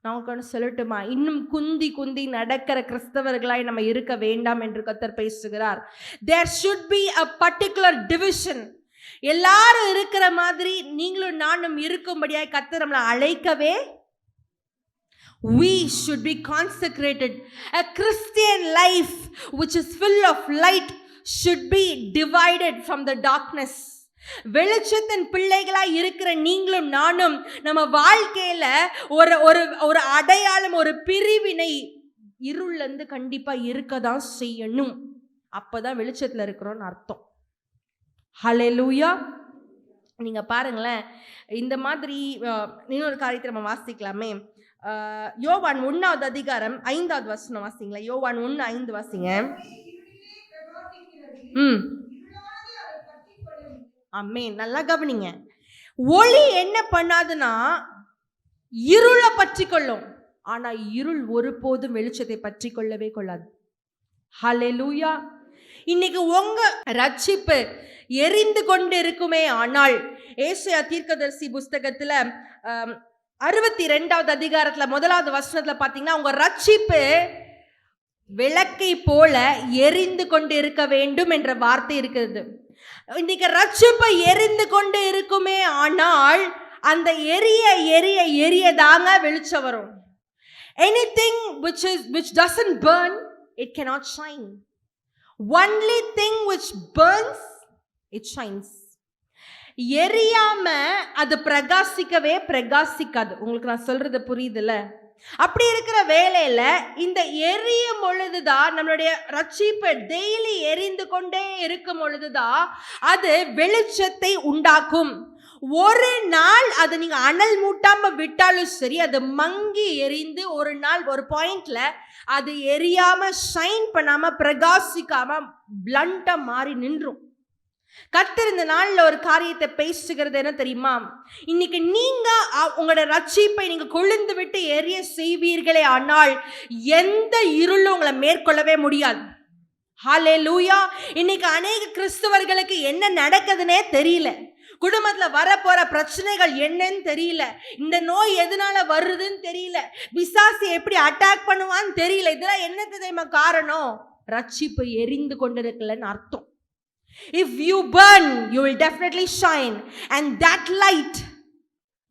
நான் உங்களுக்கு சொல்லட்டுமா? இன்னும் குந்தி குந்தி நடக்கிற கிறிஸ்தவர்களாய் நம்ம இருக்க வேண்டாம் என்று கர்த்தர் பேசுகிறார். There should be a particular division. எல்லாரும் இருக்கிற மாதிரி நீங்களும் நானும் இருக்கும்படியாய் கர்த்தர் நம்மளை அழைக்கவே. We should be consecrated. A Christian life which is full of light should be divided from the darkness. வெளிச்சத்தின் பிள்ளைகளாய் இருக்கிற நீங்களும் நானும் நம்ம வாழ்க்கையில ஒரு ஒரு ஒரு அடையாளம், ஒரு பிரிவினை இருள்ல இருந்து கண்டிப்பா இருக்கதான் செய்யணும். அப்பதான் வெளிச்சத்துல இருக்கிறோம்னு அர்த்தம். ஹல்லேலூயா. நீங்க பாருங்களேன், இந்த மாதிரி இன்னொரு காரியத்தை நம்ம வாசிக்கலாமே. யோவான் 1வது அதிகாரம் 5வது வசனம் வாசிங்களா. யோவான் 1:5 வாசிங்க. ஆமென். நல்லா கவனிங்க. ஒளி என்ன பண்ணாதுன்னா இருளை பற்றி கொள்ளும், ஆனா இருள் ஒருபோதும் வெளிச்சத்தை பற்றி கொள்ளவே கொள்ளாது. ஹல்லேலூயா. இன்னைக்கு உங்க ரட்சிப்பு எரிந்து கொண்டு இருக்குமே ஆனால், ஏசாயா தீர்க்கதரிசி புஸ்தகத்துல 62வது அதிகாரத்துல 1வது வசனத்துல பாத்தீங்கன்னா, உங்க ரட்சிப்பு விளக்கை போல எரிந்து கொண்டு இருக்க வேண்டும் என்ற வார்த்தை இருக்கிறது. இன்னைக்கு ரட்சிப்பு எரிந்து கொண்டு இருக்குமே ஆனால், அந்த எரிய எரிய எரியதாங்க வெளிச்சம் வரும். Anything which doesn't burn, it cannot shine. Only thing which burns, it shines. எரியாம அது பிரகாசிக்கவே பிரகாசிக்காது. உங்களுக்கு நான் சொல்றது புரியுதுல்ல? அப்படி இருக்கிற வேளையில இந்த எரியும் பொழுதுதான், நம்மளுடைய ரட்சிப்பு டெய்லி எரிந்து கொண்டே இருக்கும் பொழுதுதான் அது வெளிச்சத்தை உண்டாக்கும். ஒரு நாள் அது நீங்க அனல் மூட்டாம விட்டாலும் சரி, அது மங்கி எரிந்து ஒரு நாள் ஒரு பாயிண்ட்ல அது எரியாம ஷைன் பண்ணாம பிரகாசிக்காம பிளண்டா மாறி நின்றும். கர்த்தர் இந்த நாள்ல ஒரு காரியத்தை பேசுகிறது என்ன தெரியுமா? இன்னைக்கு நீங்க உங்களோட ரட்சிப்பை நீங்க கொழுந்து விட்டு எரிய செய்வீர்களே ஆனால், எந்த இருளும் உங்களை மேற்கொள்ளவே முடியாது. ஹல்லேலூயா. இன்னைக்கு அநேக கிறிஸ்தவர்களுக்கு என்ன நடக்குதுன்னே தெரியல. குடும்பத்துல வரப்போற பிரச்சனைகள் என்னன்னு தெரியல. இந்த நோய் எதனால வருதுன்னு தெரியல. பிசாசு எப்படி அட்டாக் பண்ணுவான்னு தெரியல. இதெல்லாம் என்ன தெரியுமா காரணம்? ரட்சிப்பு எரிந்து கொண்டிருக்கலன்னு அர்த்தம். If you burn, you will definitely shine, and that light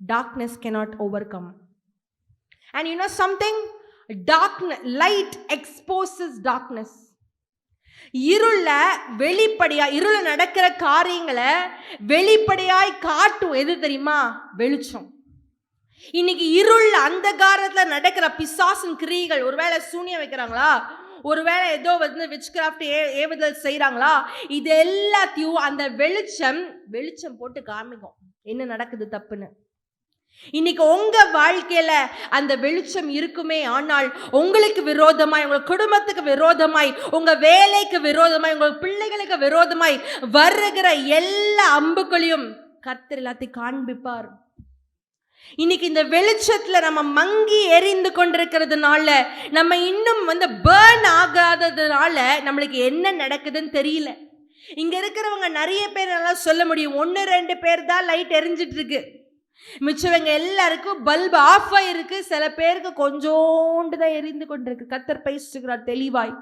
darkness cannot overcome. And you know something, light exposes darkness. இருள வெளிப்படையா, இருள நடக்கிற காரியங்களை வெளிப்படையாய் காட்டும் எது தெரியுமா? வெளிச்சம். இன்னைக்கு இருள் அந்தகாரத்துல நடக்கிற பிசாசின் கிரியைகள், ஒருவேளை சூனியம் வைக்கிறாங்களா, ஒருவேளை ஏதோ வந்து விட்ச்கிராஃப்ட் ஏவுதல் செய்யறாங்களா, இது எல்லாத்தையும் அந்த வெளிச்சம் போட்டு காமிக்கும் என்ன நடக்குது தப்புன்னு. இன்னைக்கு உங்க வாழ்க்கையில அந்த வெளிச்சம் இருக்குமே, ஆனால் உங்களுக்கு விரோதமாய், உங்க குடும்பத்துக்கு விரோதமாய், உங்க வேலைக்கு விரோதமாய், உங்க பிள்ளைகளுக்கு விரோதமாய் வருகிற எல்லா அம்புகளையும் கர்த்தர் எல்லாத்தையும் காண்பிப்பார். இன்னைக்கு இந்த வெளிச்சத்துல நம்ம மங்கி எரிந்து கொண்டிருக்கிறதுனால, நம்ம இன்னும் வந்து பேர்ன் ஆகாததுனால நம்மளுக்கு என்ன நடக்குதுன்னு தெரியல. இங்க இருக்கிறவங்க நிறைய பேர் நல்லா சொல்ல முடியும், 1-2 பேர் தான் லைட் எரிஞ்சிட்டு இருக்கு, மிச்சவங்க எல்லாருக்கும் பல்பு ஆஃப் ஆயிருக்கு, சில பேருக்கு கொஞ்சோண்டு தான் எரிந்து கொண்டிருக்கு. கர்த்தர் பேசுகிறார் தெளிவாய்,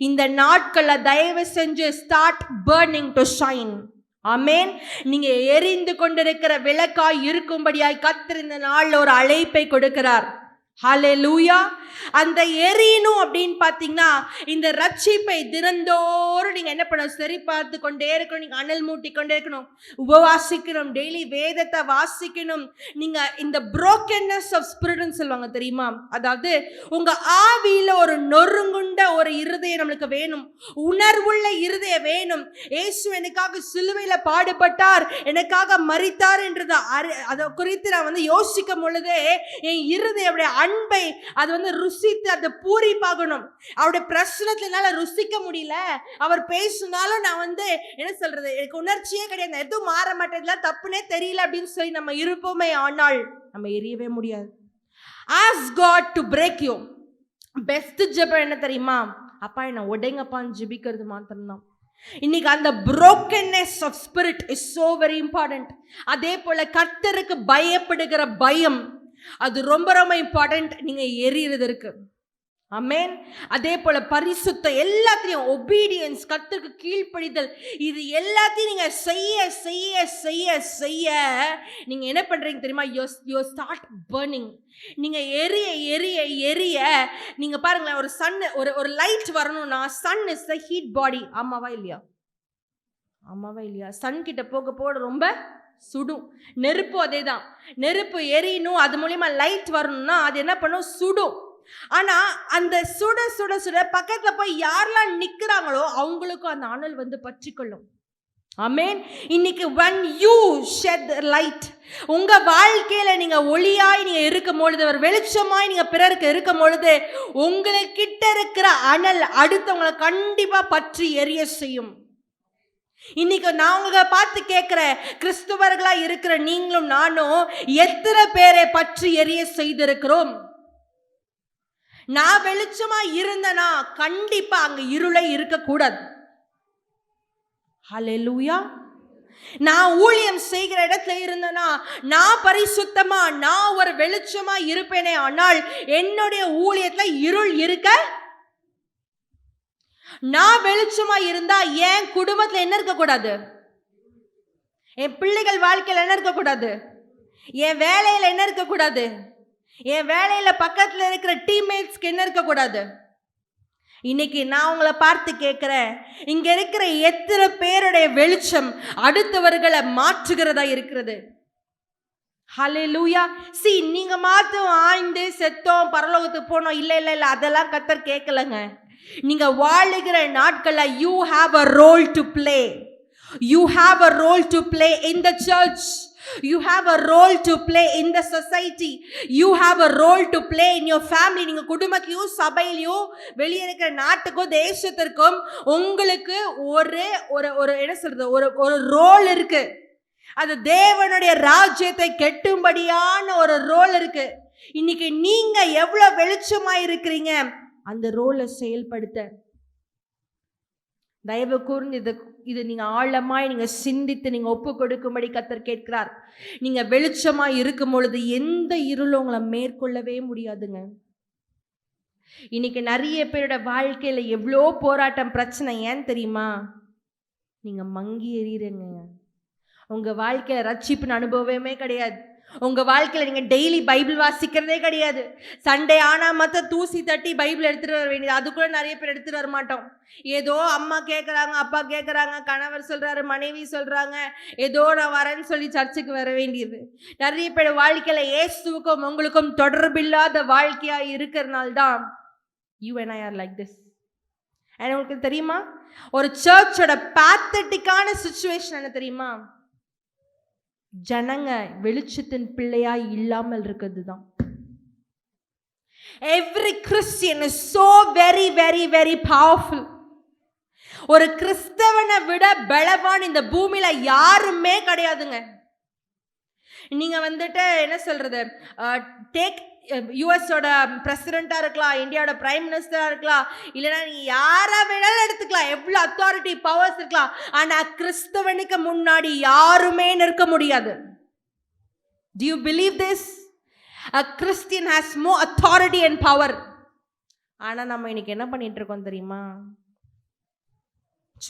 இந்த நாட்கள்ல தயவு செஞ்சு ஸ்டார்ட் பர்னிங் டு ஷைன். ஆமென். நீங்க எரிந்து கொண்டிருக்கிற விளக்காய் இருக்கும்படியாய் கர்த்தர் இந்த நாள்ல ஒரு அழைப்பை கொடுக்கிறார். ஹல்லேலூயா. அந்த எரியணும் அப்படின்னு பார்த்தீங்கன்னா, இந்த ரட்சிப்பை தினந்தோறும் நீங்க என்ன பண்ணணும்? சரி பார்த்து கொண்டே இருக்கணும். நீங்க அனல் மூட்டி கொண்டே இருக்கணும், உபவாசிக்கணும், டெய்லி வேதத்தை வாசிக்கணும். நீங்க இந்த brokenness of spirit சொல்லுவாங்க தெரியுமா? அதாவது உங்க ஆவியில ஒரு நொறுங்குண்ட ஒரு இருதயம் நம்மளுக்கு வேணும், உணர்வுள்ள இருதயம் வேணும். இயேசு எனக்காக சிலுவையில பாடுபட்டார், எனக்காக மரித்தார் என்றது அதை குறித்து நான் வந்து யோசிக்கும் பொழுதே என் இருதயம் அன்பை அது வந்து ருசித்து அதை பூரிப்பாகணும். அவருடைய பிரசனத்துல என்னால ருசிக்க முடியல, அவர் பேசினாலும் நான் வந்து என்ன சொல்றது, எனக்கு உணர்ச்சியே கிடையாது, எதுவும் மாற மாட்டேங்குது, தப்புனே தெரியல அப்படின்னு சொல்லி நம்ம இருப்போமே, ஆனால் நம்ம எரியவே முடியாது. Ask God to break you. Best ஜெபம் என்ன தெரியுமா? அப்பா என்ன உடைங்கப்பான்னு ஜெபிக்கிறது மாத்திரம்தான். இன்னைக்கு அந்த brokenness of spirit is so very important. அதே போல கர்த்தருக்கு பயப்படுகிற பயம், அது ரொம்ப ரொம்ப இம்பார்ட்டன்ட் நீங்க எரியறதற்கு. ஆமென். அதே போல பரிசுத்தம், எல்லாத்தையும் ஒபீடியன்ஸ், கர்த்தருக்கு கீழ்ப்படிதல், இது எல்லாத்தையும் நீங்க செய்ய செய்ய செய்ய செய்ய நீங்க என்ன பண்றீங்க தெரியுமா? You start burning. நீங்க எரிய எரிய எரிய நீங்க பாருங்களேன், ஒரு சன், ஒரு லைட் வரணும்னா, sun is the heat body. ஆமாவா இல்லையா? ஆமாவா இல்லையா? சன் கிட்ட போக போக ரொம்ப சுடும். நெருப்பு அதே தான், நெருப்பு எரியணும், அது மூலியமா லைட் வரணும்னா அது என்ன பண்ணும்? சுடும். ஆனா அந்த சுட சுட சுட பக்கத்துல போய் யாரெல்லாம் நிக்கிறாங்களோ அவங்களுக்கும் அந்த அனல் வந்து பற்றிக்கொள்ளும். ஆமென். இன்னைக்கு when you shed light, உங்க வாழ்க்கையில நீங்க ஒளியாய் நீங்க இருக்கும் பொழுது, ஒரு வெளிச்சமாய் நீங்க பிறருக்கு இருக்கும் பொழுது, உங்களுக்கிட்ட இருக்கிற அனல் அடுத்தவங்களை கண்டிப்பா பற்றி எரிய செய்யும். இன்னைக்கு நான் உங்களை பார்த்து கேட்கிறேன், கிறிஸ்துவர்களா இருக்கிற நீங்களும் நானும் எத்தனை பேரை பற்றி எரிய செய்திருக்கிறோம்? நான் வெளிச்சமா இருந்தனா கண்டிப்பா அங்க இருளை இருக்கக்கூடாது. ஹல்லேலூயா. நான் ஊழியம் செய்கிற இடத்துல இருந்தனா, நான் பரிசுத்தமா, நான் ஒரு வெளிச்சமா இருப்பேனே, ஆனால் என்னுடைய ஊழியத்துல இருள் இருக்க, நான் வெளிச்சமா இருந்தா என் குடும்பத்துல என்ன இருக்கக்கூடாது? என் பிள்ளைகள் வாழ்க்கையில் என்ன இருக்கக்கூடாது? என் வேலையில என்ன இருக்கக்கூடாது? என் வேலையில பக்கத்துல இருக்கிற டீம்மேட்ஸ்க்கு என்ன இருக்கக்கூடாது? இன்னைக்கு நான் உங்களை பார்த்து கேட்கிறேன், இங்க இருக்கிற எத்தனை பேருடைய வெளிச்சம் அடுத்தவர்களை மாற்றுகிறதா இருக்கிறது? ஹல்லேலூயா. நீங்க மாத்தும் ஆய்ந்து செத்தோம் பரலோகத்துக்கு போனோம், இல்ல இல்ல இல்ல, அதெல்லாம் கர்த்தர் கேட்கலங்க. நீங்க வாழுகிற நாட்கள்ல you have a role to play. You have a role to play in the church. You have a role to play in the society. You have a role to play in your family. நீங்க குடும்பத்திலயும் சபையிலயும் வெளியே இருக்கிற நாட்டுக்கும் தேசத்திற்கும் உங்களுக்கு ஒரு என்ன சொல்றது, ஒரு ரோல் இருக்கு. அது தேவனுடைய ராஜ்யத்தை கெட்டும்படியான ஒரு ரோல் இருக்கு. இன்னைக்கு நீங்க எவ்வளவு வெளிச்சமா இருக்கிறீங்க அந்த ரோலை செயல்படுத்த தயவு கூர்ந்து இது நீங்க ஆழமாய் நீங்க சிந்தித்து நீங்க ஒப்பு கொடுக்கும்படி கர்த்தர் கேட்கிறார். நீங்க வெளிச்சமாய் இருக்கும் பொழுது எந்த இருளும் உங்களை மேற்கொள்ளவே முடியாதுங்க. இன்னைக்கு நிறைய பேரோட வாழ்க்கையில எவ்வளோ போராட்டம், பிரச்சனை. ஏன் தெரியுமா? நீங்க மங்கி எறிறீங்க. உங்க வாழ்க்கையில ரட்சிப்பின் அனுபவமே கிடையாது. உங்க வாழ்க்கையில நீங்க டெய்லி பைபிள் வாசிக்கிறதே கிடையாது. சண்டே ஆனா மத்த தூசி தட்டி பைபிள் எடுத்துட்டு வர வேண்டியது. அது கூட நிறைய பேர் எடுத்துட்டு வர மாட்டோம். ஏதோ அம்மா கேட்கறாங்க, அப்பா கேட்கறாங்க, கணவர் சொல்றாரு, மனைவி சொல்றாங்க, ஏதோ நான் வரேன்னு சொல்லி சர்ச்சுக்கு வர வேண்டியது. நிறைய பேர் வாழ்க்கையில இயேசுவுக்கும் உங்களுக்கும் தொடர்பில்லாத வாழ்க்கையா இருக்கிறனால தான் you and I are like this. and உங்களுக்கு தெரியுமா, ஒரு சர்ச்சோட பேத்தட்டிக்கான சிச்சுவேஷன் என்ன தெரியுமா? ஜனங்க வெளிச்சத்தின் பிள்ளையாய் இல்லாமல் இருக்கிறது தான். Every Christian is so very very very powerful. ஒரு கிறிஸ்தவனை விட பலவான் இந்த பூமியில யாருமே கிடையாதுங்க. நீங்க வந்துட்டு என்ன சொல்றது, டேக் யுஎஸோட பிரசிடென்டா இருக்கலாம், இந்தியாவோட பிரைம் மினிஸ்டரா இருக்கலாம், இல்லைன்னா நீங்க யாரை வேணாலும் எடுத்துக்கலாம், எவ்வளவு அத்தாரிட்டி பவர்ஸ் இருக்கலாம், ஆனா கிறிஸ்தவனுக்கு முன்னாடி யாருமே நிற்க முடியாது. Do you believe this? A Christian has more authority and power. ஆனா நம்ம இன்னைக்கு என்ன பண்ணிட்டு இருக்கோம் தெரியுமா?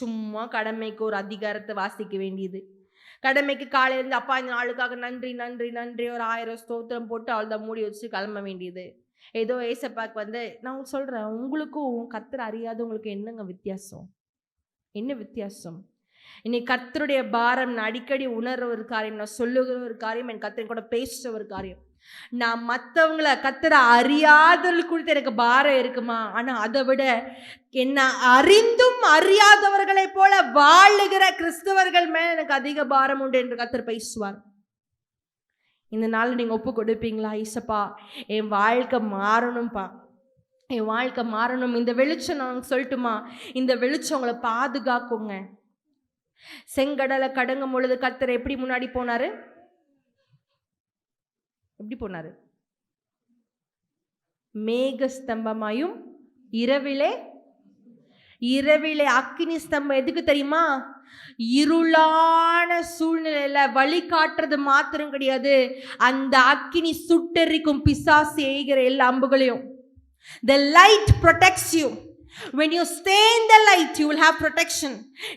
சும்மா கடமைக்கு ஒரு அதிகாரத்தை வாசிக்க வேண்டியது. கடமைக்கு காலையில இருந்து அப்பா இந்த நாளுக்காக நன்றி நன்றி நன்றி ஒரு 1000 ஸ்தோத்திரம் போட்டு அவள்தான் மூடி வச்சு கிளம்ப வேண்டியது. ஏதோ ஏசப்பாக்கு வந்து நான் உங்களுக்கு சொல்றேன், உங்களுக்கும் கர்த்தர் அறியாதவங்களுக்கு என்னங்க வித்தியாசம்? என்ன வித்தியாசம்? இன்னைக்கு கர்த்தருடைய பாரம் நான் அடிக்கடி உணர்ற ஒரு காரியம், நான் சொல்லுகிற ஒரு காரியம், என் கர்த்தர் கூட பேசுற ஒரு காரியம். நான் மற்றவங்களை கர்த்தரை அறியாதவர்கள் குறித்து எனக்கு பாரம் இருக்குமா? ஆனா அதை விட என்ன அறிந்தும் அறியாதவர்களை போல வாழுகிற கிறிஸ்தவர்கள் மேல எனக்கு அதிக பாரம் உண்டு என்று கர்த்தர் பேசுவார். இந்த நாள் நீங்க ஒப்பு கொடுப்பீங்களா? ஈசப்பா, என் வாழ்க்கை மாறணும்பா, என் வாழ்க்கை மாறணும். இந்த வெளிச்சம் நான் சொல்லட்டுமா, இந்த வெளிச்சம் உங்களை பாதுகாக்குங்க. செங்கடலை கடங்கும் பொழுது கர்த்தர் எப்படி முன்னாடி போனாரு? எப்படி போனாரு? மேக ஸ்தம்பமாயும் இரவிலே அக்கினி ஸ்தம்பம். எதுக்கு தெரியுமா? இருளான சூழ்நிலையில வழிகாட்டுறது மாத்திரம் கிடையாது, அந்த அக்கினி சுட்டெரிக்கும் பிசாசு எய்கிற எல்லா அம்புகளையும். The light protects you. When you stay in the light, you will have protection.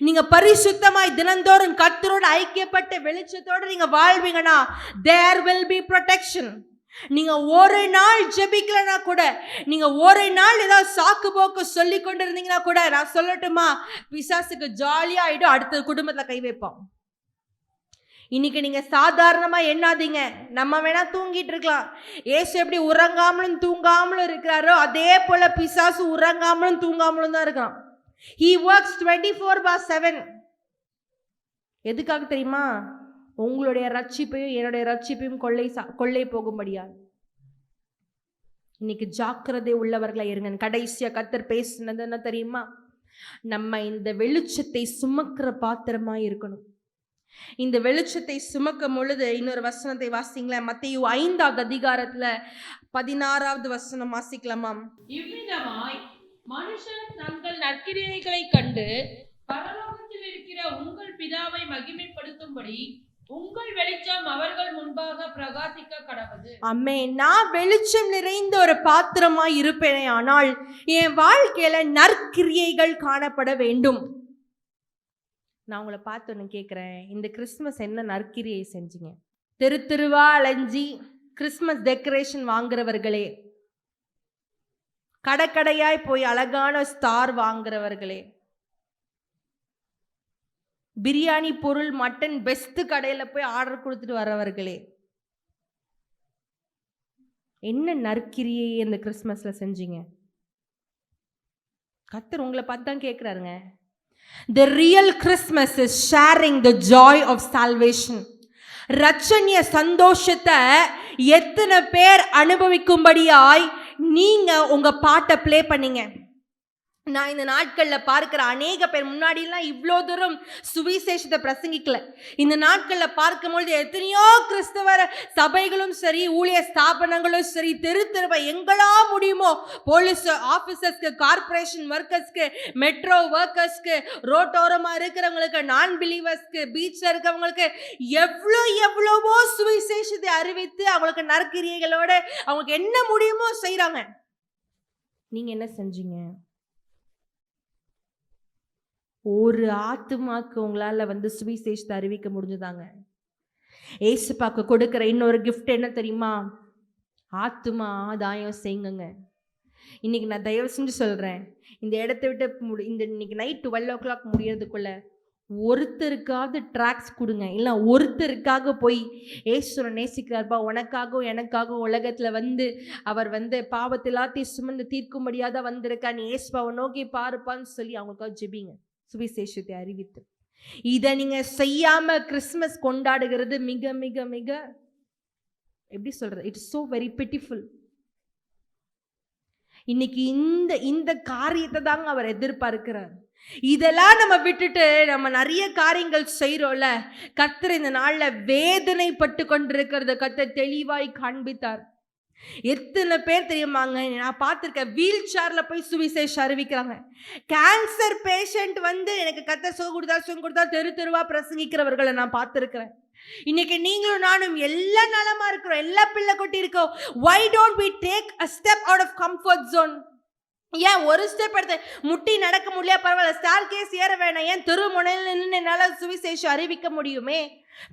நீங்க பரிசுத்தமாய் தினந்தோறும் கர்த்தரோடு ஐக்கியப்பட்ட வெளிச்சத்தோடு நீங்க வாழ்வீங்கன்னா there will be protection. நீங்க ஒரு நாள் ஜெபிக்கலனா கூட, நீங்க ஒரு நாள் ஏதாவது சாக்கு போக்கு சொல்லி கொண்டு இருந்தீங்கன்னா கூட, நான் சொல்லட்டுமா, பிசாசுக்கு ஜாலியா ஆயிடும், அடுத்த குடும்பத்துல கை வைப்பான். இன்னைக்கு நீங்க சாதாரணமா எண்ணாதீங்க, நம்ம வேணா தூங்கிட்டு இருக்கலாம். ஏசு எப்படி உறங்காமலும் தூங்காமலும் இருக்கிறாரோ அதே போல பிசாசு உறங்காமலும் தூங்காமலும் தான் இருக்கான். He works 24/7. எதுக்காக தெரியுமா? உங்களுடைய ரட்சிப்பையும் என்னுடைய ரட்சிப்பையும் கொள்ளை போகும்படியா. இன்னைக்கு ஜாக்கிரதை உள்ளவர்களா இருங்க. கடைசியா கர்த்தர் பேசினது என்ன தெரியுமா? நம்ம இந்த வெளிச்சத்தை சுமக்கிற பாத்திரமா இருக்கணும். இந்த வெளிச்சத்தை சுமக்கும் பொழுது இன்னொரு வசனத்தை வாசிங்களேன். மத்தேயு 5வது அதிகாரத்துல 16வது வசனம் வாசிக்கலாமா? இவ்விதமாய் மனுஷன் தங்கள் நற்கிரியைகளை கண்டு பரலோகத்தில் இருக்கிற உங்கள் பிதாவை மகிமைப்படுத்தும்படி உங்கள் வெளிச்சம் அவர்கள் முன்பாக பிரகாசிக்க கடவுது. ஆமென். நான் வெளிச்சம் நிறைந்த ஒரு பாத்திரமாய் இருப்பேனே, ஆனால் என் வாழ்க்கையில நற்கிரியைகள் காணப்பட வேண்டும். நான் உங்களை பார்த்து ஒன்று கேட்குறேன், இந்த கிறிஸ்மஸ் என்ன நற்கிரியை செஞ்சீங்க? தெரு தெருவா அலைஞ்சி கிறிஸ்மஸ் டெக்கரேஷன் வாங்குறவர்களே, கடைக்கடையாய் போய் அழகான ஸ்டார் வாங்குறவர்களே, பிரியாணி பொருள் மட்டன் பெஸ்ட் கடையில போய் ஆர்டர் கொடுத்துட்டு வரவர்களே, என்ன நற்கிரியை இந்த கிறிஸ்மஸ்ல செஞ்சீங்க? கர்த்தர் உங்களை பார்த்து தான் கேட்குறாருங்க. The real Christmas is sharing the joy of salvation. ரட்சணிய சந்தோஷத்தை எத்தனை பேர் அனுபவிக்கும்படியாய் நீங்க உங்க பாட்டை ப்ளே பண்ணீங்க? நான் இந்த நாட்களில் பார்க்கிற அநேக பேர், முன்னாடிலாம் இவ்வளோ தூரம் சுவிசேஷத்தை பிரசங்கிக்கல. இந்த நாட்களில் பார்க்கும்பொழுது எத்தனையோ கிறிஸ்தவ சபைகளும் சரி, ஊழிய ஸ்தாபனங்களும் சரி, தெரு தெருவை எங்களா முடியுமோ போலீஸ் ஆஃபீஸர்ஸ்க்கு, கார்பரேஷன் ஒர்க்கர்ஸ்க்கு, மெட்ரோ ஒர்க்கர்ஸ்க்கு, ரோட்டோரமாக இருக்கிறவங்களுக்கு, நான் பிலீவர்ஸ்க்கு, பீச்சில் இருக்கிறவங்களுக்கு எவ்வளவோ சுவிசேஷத்தை அறிவித்து அவங்களுக்கு நற்கிரியைகளோட அவங்களுக்கு என்ன முடியுமோ செய்கிறாங்க. நீங்கள் என்ன செஞ்சீங்க? ஒரு ஆத்துமாக்கு உங்களால் சுவிசேஷத்தை அறிவிக்க முடிஞ்சுதாங்க? ஏசப்பாக்கு கொடுக்கிற இன்னொரு கிஃப்ட் என்ன தெரியுமா? ஆத்துமா ஆதாயம் செய்யுங்க. இன்னைக்கு நான் தயவு செஞ்சு சொல்றேன், இந்த இடத்த விட்டு இந்த இன்னைக்கு நைட் 12 முடியறதுக்குள்ள ஒருத்தருக்காவது ட்ராக்ஸ் கொடுங்க. இல்லை ஒருத்தருக்காக போய் ஏசுவை நேசிக்கிறார்பா, உனக்காகவும் எனக்காகவும் உலகத்தில் வந்து அவர் வந்து பாவத்தை எல்லாத்தையும் சுமந்து தீர்க்கும்படியாக வந்திருக்கா, நீ ஏசுபாவை நோக்கி பாருப்பான்னு சொல்லி அவங்களுக்காக ஜெபிங்க. சுவிசேஷத்தை அறிவித்து இதை நீங்க செய்யாம கிறிஸ்மஸ் கொண்டாடுகிறது மிக மிக மிக எப்படி சொல்றது, இட்ஸ் so very pitiful. இன்னைக்கு இந்த காரியத்தை தாங்க அவர் எதிர்பார்க்கிறார். இதெல்லாம் நம்ம விட்டுட்டு நம்ம நிறைய காரியங்கள் செய்யறோம்ல. கர்த்தர் இந்த நாள்ல வேதனைப்பட்டு கொண்டிருக்கிறத கர்த்தர் தெளிவாய் காண்பித்தார். எத்தனை பேர் தெரியுமாங்க, நான் பார்த்துருக்கேன், வீல் சேர்ல போய் சுவிசேஷம் அறிவிக்கிறாங்க. கேன்சர் பேஷண்ட் வந்து எனக்கு கர்த்தர் சுகம் கொடுத்தா தெரு தெருவா பிரசங்கிக்கிறவர்களை நான் பார்த்துருக்கிறேன். இன்னைக்கு நீங்களும் நானும் எல்லா நலமா இருக்கிறோம், எல்லா பிள்ளை கொட்டி இருக்கோம். why don't we take a step out of comfort zone? ஏன் ஒரு ஸ்டெப் எடுத்து முட்டி நடக்க முடியல பரவாயில்ல, ஸ்டார் கேஸ் ஏற வேணாம், ஏன் தெரு முனையில் நின்று என்னால் சுவிசேஷம் அறிவிக்க முடியுமே.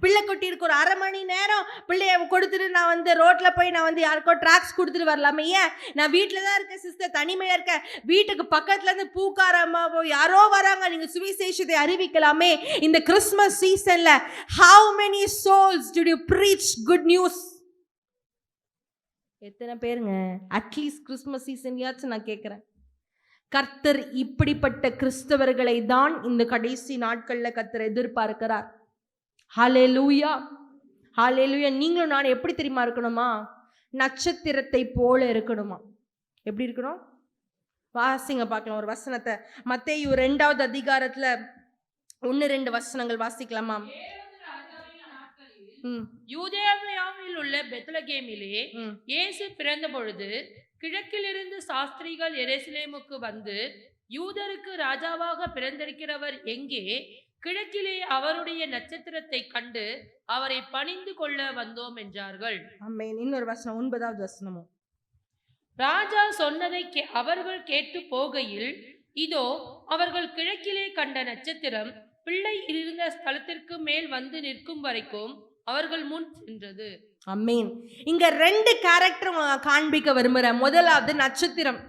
பிள்ளை கொட்டி இருக்க ஒரு 1/2 மணி நேரம் பிள்ளைய கொடுத்துட்டு நான் வந்து ரோட்ல போய் நான் வந்து யாருக்கோ ட்ராக்ஸ் கொடுத்துட்டு வரலாமே. ஏன் நான் வீட்டில் தான் இருக்கேன் சிஸ்டர், தனிமையா இருக்கேன், வீட்டுக்கு பக்கத்துல இருந்து பூக்காரமாவோ யாரோ வராங்க, நீங்க சுவிசேஷத்தை அறிவிக்கலாமே. இந்த கிறிஸ்மஸ் சீசன்ல how many souls did you preach good news? எத்தனை பேருங்க அட்லீஸ்ட் கிறிஸ்மஸ் சீசன்யாச்சும் நான் கேட்குறேன். கர்த்தர் இப்படிப்பட்ட கிறிஸ்தவர்களை தான் இந்த கடைசி நாட்கள்ல கர்த்தர் எதிர்பார்க்கிறார். ஹல்லேலூயா, ஹல்லேலூயா. நீங்களும் நான் எப்படி தெரியுமா இருக்கணுமா? நட்சத்திரத்தை போல இருக்கணுமா. எப்படி இருக்கணும்? வாசிங்க பார்க்கலாம் ஒரு வசனத்தை. மத்தேயு 2வது அதிகாரத்துல 1-2 வசனங்கள் வாசிக்கலாமா? யூதேயாவில் உள்ள பெத்லகேமிலே இயேசு பிறந்த பொழுது கிழக்கிலிருந்து சாஸ்திரிகள் எருசலேமுக்கு வந்து, யூதருக்கு ராஜாவாக பிறந்திருக்கிறவர் எங்கே? கிழக்கிலே அவருடைய நட்சத்திரத்தை கண்டு அவரை பணிந்து கொள்ள வந்தோம் என்றார்கள். ஆமென். இன்னொரு வசனம் 9வது வசனமும். ராஜா சொன்னதை அவர்கள் கேட்டு போகையில், இதோ அவர்கள் கிழக்கிலே கண்ட நட்சத்திரம் பிள்ளை இருந்த ஸ்தலத்திற்கு மேல் வந்து நிற்கும் வரைக்கும் அவர்கள் முன் சென்றது. ஆமென். இங்க 2 கேரக்டர் காண்பிக்க விரும்புறேன். முதலாவது நட்சத்திரம்.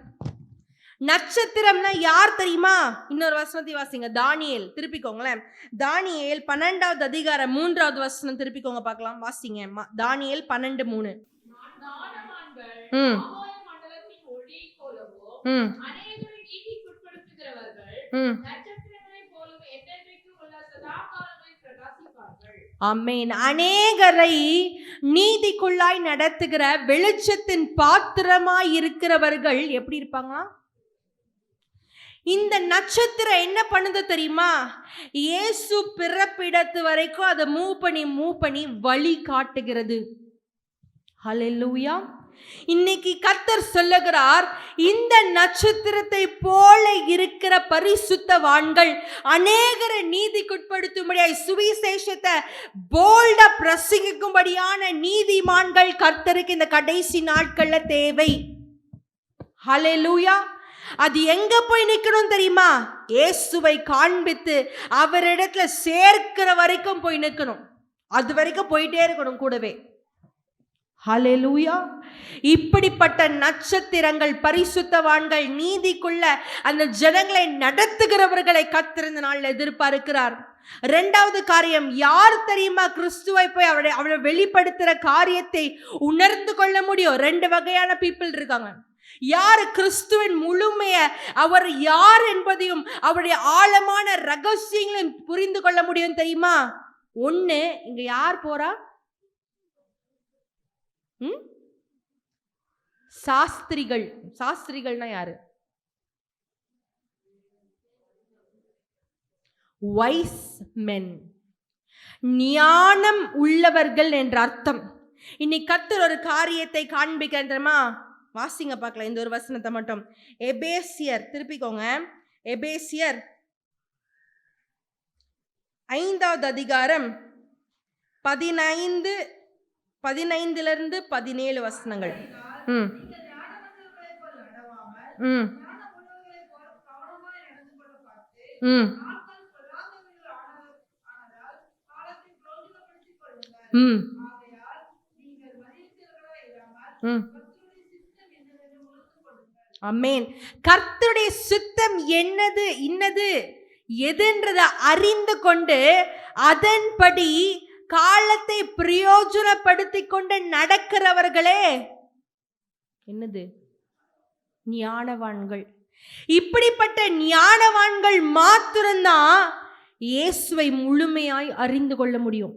நட்சத்திரம்னா யார் தெரியுமா? இன்னொரு வசனத்தை வாசிங்க. தானியேல், திருப்பிக்கோங்களேன். தானியேல் 12வது அதிகாரம் 3வது வசனம் திருப்பிக்கோங்க பார்க்கலாம். வாசிங்க. தானியேல் 12:3. ஆமென். அநேகரை நீதிக்குள்ளாய் நடத்துகிற வெளிச்சத்தின் பாத்திரமாய் இருக்கிறவர்கள் எப்படி இருப்பாங்களா? இந்த நட்சத்திரம் என்ன பண்ணுது தெரியுமா? இயேசு பிறப்பிடத்து வரைக்கும் அதை மூவ் பண்ணி வழி காட்டுகிறது. ஹல்லேலூயா. இன்னைக்கு கர்த்தர் சொல்லுகிறார், இந்த நட்சத்திரத்தை போல இருக்கிற பரிசுத்தவான்கள் அநேகரை நீதிக்குட்படுத்தும்படியாய் சுவிசேஷத்தை போல்டா பிரசங்கிக்கும்படியான நீதிமான்கள் கர்த்தருக்கு இந்த கடைசி நாட்கள்ல தேவை. ஹல்லேலூயா. அது எங்க போய் நிக்கணும் தெரியுமா? இயேசுவை காண்பித்து அவரிடத்துல சேர்க்கிற வரைக்கும் போய் நிக்கணும். அது வரைக்கும் போயிட்டே இருக்கணும் கூடவே. ஹல்லேலூயா. இப்படிப்பட்ட நட்சத்திரங்கள், பரிசுத்தவான்கள், நீதிக்குள்ள அந்த ஜனங்களை நடத்துகிறவர்களை கர்த்தர் இந்த நாளில் எதிர்பார்க்கிறார். 2வது காரியம் யார் தெரியுமா? கிறிஸ்துவை போய் அவரை வெளிப்படுத்துற காரியத்தை உணர்ந்து கொள்ள முடியும். 2 வகையான பீப்புள் இருக்காங்க. யார் கிறிஸ்துவின் முழுமைய, அவர் யார் என்பதையும் அவருடைய ஆழமான ரகசியங்களையும் புரிந்து கொள்ள முடியும் தெரியுமா? 1, இங்க யார் போறா? சாஸ்திரிகள். சாஸ்திரிகள்னா யாரு? வைஸ் மென், ஞானம் உள்ளவர்கள் என்ற அர்த்தம். இன்னைக்கு கர்த்தர் ஒரு காரியத்தை காண்பிக்க தெரியுமா? வாசிங்க பார்க்கலாம் இந்த ஒரு வசனத்தை மட்டும். எபேசியர், திருப்பிக்கோங்க. எபேசியர் 5வது அதிகாரம் 15-17 வசனங்கள். ம் ம் ஆமென். கர்த்தருடைய சித்தம் என்னது இன்னது எதுன்றத அறிந்து கொண்டு அதன்படி காலத்தை பிரயோஜனப்படுத்திக் கொண்டு நடக்கிறவர்களே என்னது ஞானவான்கள். இப்படிப்பட்ட ஞானவான்கள் மாத்திரம்தான் இயேசுவை முழுமையாய் அறிந்து கொள்ள முடியும்.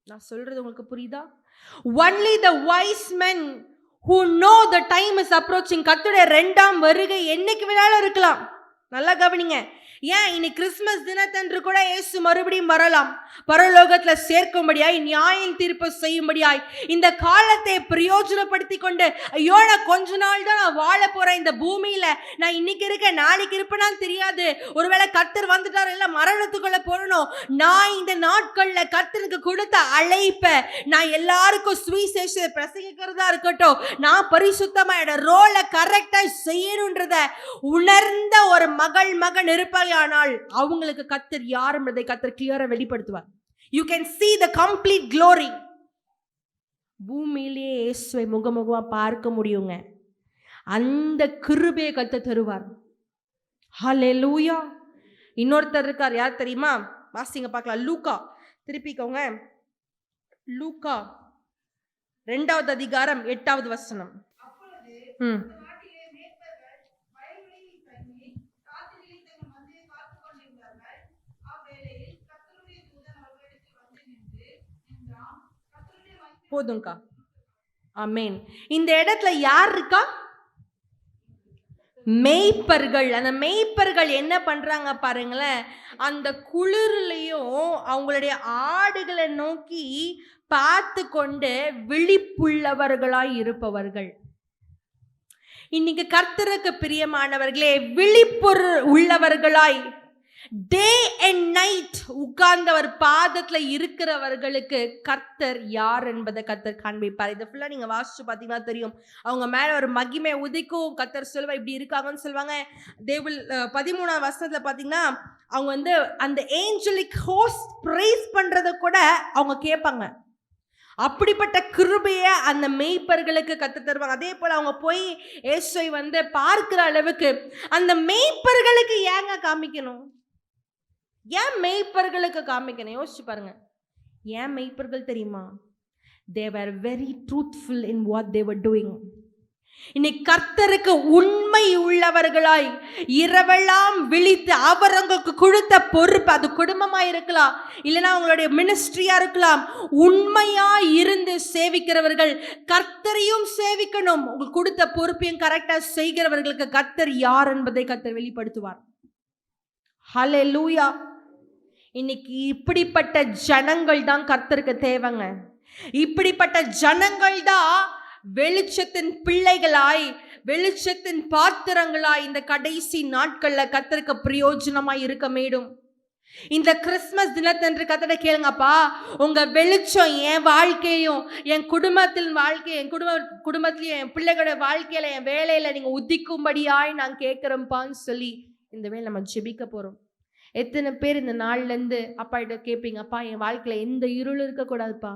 நான் சொல்றது உங்களுக்கு புரியுதா? Only the wise men who know the time is approaching. கர்த்தருடைய இரண்டாம் வருகை என்னைக்கு வேணாலும் இருக்கலாம். நல்லா கவனிங்க. ஏன் இன்னைக்கு கிறிஸ்துமஸ் தினத்தன்று கூட இயேசு மறுபடியும் வரலாம். பரலோகத்துல சேர்க்கும்படியாய் நியாயம் தீர்ப்பு செய்யும்படியாய் இந்த காலத்தை பிரயோஜனப்படுத்தி கொண்டு ஐயோ நான் கொஞ்ச நாள் தான் நான் வாழ போறேன் இந்த பூமியில, நான் இன்னைக்கு இருக்க நாளைக்கு இருப்பேனான்னு தெரியாது, ஒருவேளை கர்த்தர் வந்துட்டார் இல்ல மரணத்துக்குள்ள போறணும், நான் இந்த நாட்கள்ல கர்த்தருக்கு கொடுத்த அழைப்ப நான் எல்லாருக்கும் சுவிசேஷ பிரசங்கிக்கிறதா இருக்கட்டும், நான் பரிசுத்தமா என்னோட ரோலை கரெக்டா செய்யணும்ன்றத உணர்ந்த ஒரு மகன் இருப்பாங்க. ஆனால் அவங்களுக்கு கர்த்தர் யார் என்பதை கர்த்தர் கிளியரா வெளிப்படுத்துவார். You can see the complete glory. பூமியிலேயே இயேசுவை முகமுகமா பார்க்க முடியுங்க. அந்த கிருபையை கர்த்தர் தருவார். ஹல்லேலூயா. இன்னொருத்தர் இருக்கார், யார் தெரியுமா? வாசிங்க பார்க்கலாம். லூக்கா, திருப்பிக்கோங்க. லூக்கா 2வது அதிகாரம் 8வது வசனம். போதும்க்கா. ஆமென். இந்த இடத்துல யார் இருக்கா? மேய்ப்பர்கள். அந்த மேய்ப்பர்கள் என்ன பண்றாங்க பாருங்களேன், அந்த குளிர்லயும் அவங்களுடைய ஆடுகளை நோக்கி பார்த்து கொண்டு விழிப்புள்ளவர்களாய் இருப்பவர்கள். இன்னைக்கு கர்த்தருக்கு பிரியமானவர்களே, விழிப்புறு உள்ளவர்களாய் டே அண்ட் நைட் உட்கார்ந்தவர் பாதத்துல இருக்கிறவர்களுக்கு கர்த்தர் யார் என்பதை கர்த்தர் காண்பிப்பார். இதை ஃபுல்லா நீங்க வாசிச்சு பார்த்தீங்கன்னா தெரியும். அவங்க மேல ஒரு மகிமை உதிக்கும். கர்த்தர் சொல்லுவா இப்படி இருக்காங்கன்னு சொல்லுவாங்க. தேவல் 13வது வசனத்துல பார்த்தீங்கன்னா அவங்க அந்த ஏஞ்சலிக் ஹோஸ்ட் பிரைஸ் பண்றதை கூட அவங்க கேட்பாங்க. அப்படிப்பட்ட கிருபையை அந்த மேய்ப்பர்களுக்கு கத்து தருவாங்க. அதே போல அவங்க போய் இயேசுவை பார்க்கிற அளவுக்கு அந்த மேய்ப்பர்களுக்கு ஏங்க காமிக்கணும்? ஏன் மேய்ப்பர்களுக்கு காமிக்கணும்? யோசிச்சு பாருங்க. ஏன் மேய்ப்பர்கள் தெரியுமா? they were very truthful in what they were doing. இன்னைக்கு கர்த்தருக்கு உண்மை உள்ளவர்களாய் இரவெல்லாம் விழித்து அவர்களுக்கு கொடுத்த பொறுப்பு, அது குடும்பமா இருக்கலாம், இல்லைன்னா அவங்களுடைய மினிஸ்ட்ரியா இருக்கலாம், உண்மையா இருந்து சேவிக்கிறவர்கள், கர்த்தரையும் சேவிக்கணும், உங்களுக்கு கொடுத்த பொறுப்பையும் கரெக்டா செய்கிறவர்களுக்கு கர்த்தர் யார் என்பதை கர்த்தர் வெளிப்படுத்துவார். ஹல்லேலூயா. இன்னைக்கு இப்படிப்பட்ட ஜனங்கள் தான் கர்த்தருக்கு தேவைங்க. இப்படிப்பட்ட ஜனங்கள் தான் வெளிச்சத்தின் பிள்ளைகளாய், வெளிச்சத்தின் பாத்திரங்களாய் இந்த கடைசி நாட்கள்ல கர்த்தருக்கு பிரயோஜனமாய் இருக்க வேண்டும். இந்த கிறிஸ்துமஸ் தினத்தன்று கர்த்தரை கேளுங்கப்பா, உங்க வெளிச்சம் என் வாழ்க்கையும் என் குடும்பத்தின் வாழ்க்கை, என் குடும்பத்திலையும் என் பிள்ளைகளோட வாழ்க்கையில என் வேலையில நீங்க உதிக்கும்படியாய் நான் கேட்கிறேன்ப்பான்னு சொல்லி இந்த வேலை நம்ம ஜெபிக்க போறோம். எத்தனை பேர் இந்த நாள்ல இருந்து அப்பா கிட்ட கேட்பீங்க, அப்பா என் வாழ்க்கையில எந்த இருள் இருக்கக்கூடாதுப்பா,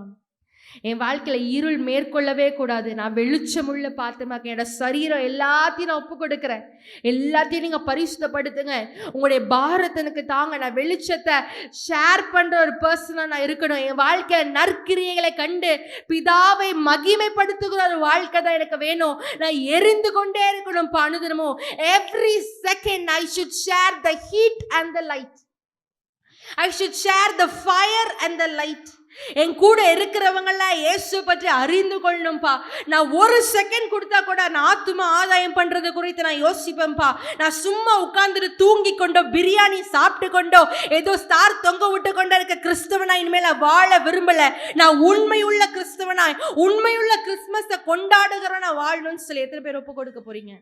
என் வாழ்க்கையில இருள் மேற்கொள்ளவே கூடாது, நான் வெளிச்சமுள்ள பாத்திரமாக்க, என்னோட சரீரம் எல்லாத்தையும் நான் ஒப்பு கொடுக்குறேன், எல்லாத்தையும் நீங்க பரிசுத்தப்படுத்துங்க, உங்களுடைய பாரத்தனுக்கு தாங்க, நான் வெளிச்சத்தை ஷேர் பண்ற ஒரு பர்சனா நான் இருக்கணும், என் வாழ்க்கையில நற்கிரியைகளை கண்டு பிதாவை மகிமைப்படுத்துகிற ஒரு வாழ்க்கை தான் எனக்கு வேணும், நான் எரிந்து கொண்டே இருக்கணும் அனுதினமும். every second I should share the heat and the light. I should share the fire and the light. என் கூட இருக்கிறவங்கெல்லாம் இயேசு பற்றி அறிந்து கொள்ளணும்பா. நான் ஒரு செகண்ட் கொடுத்தா கூட நான் ஆத்தும ஆதாயம் பண்றது குறித்து நான் யோசிப்பேன்ப்பா. நான் சும்மா உட்கார்ந்துட்டு தூங்கி கொண்டோ பிரியாணி சாப்பிட்டு கொண்டோ ஏதோ ஸ்டார் தொங்க விட்டு கொண்டோ இருக்க கிறிஸ்தவனா இனிமேல் வாழ விரும்பல. நான் உண்மையுள்ள கிறிஸ்தவனாய், உண்மையுள்ள கிறிஸ்துமஸை கொண்டாடுகிறவனா வாழணும்னு சொல்லி எத்தனை பேர் ஒப்பு கொடுக்க போறீங்க?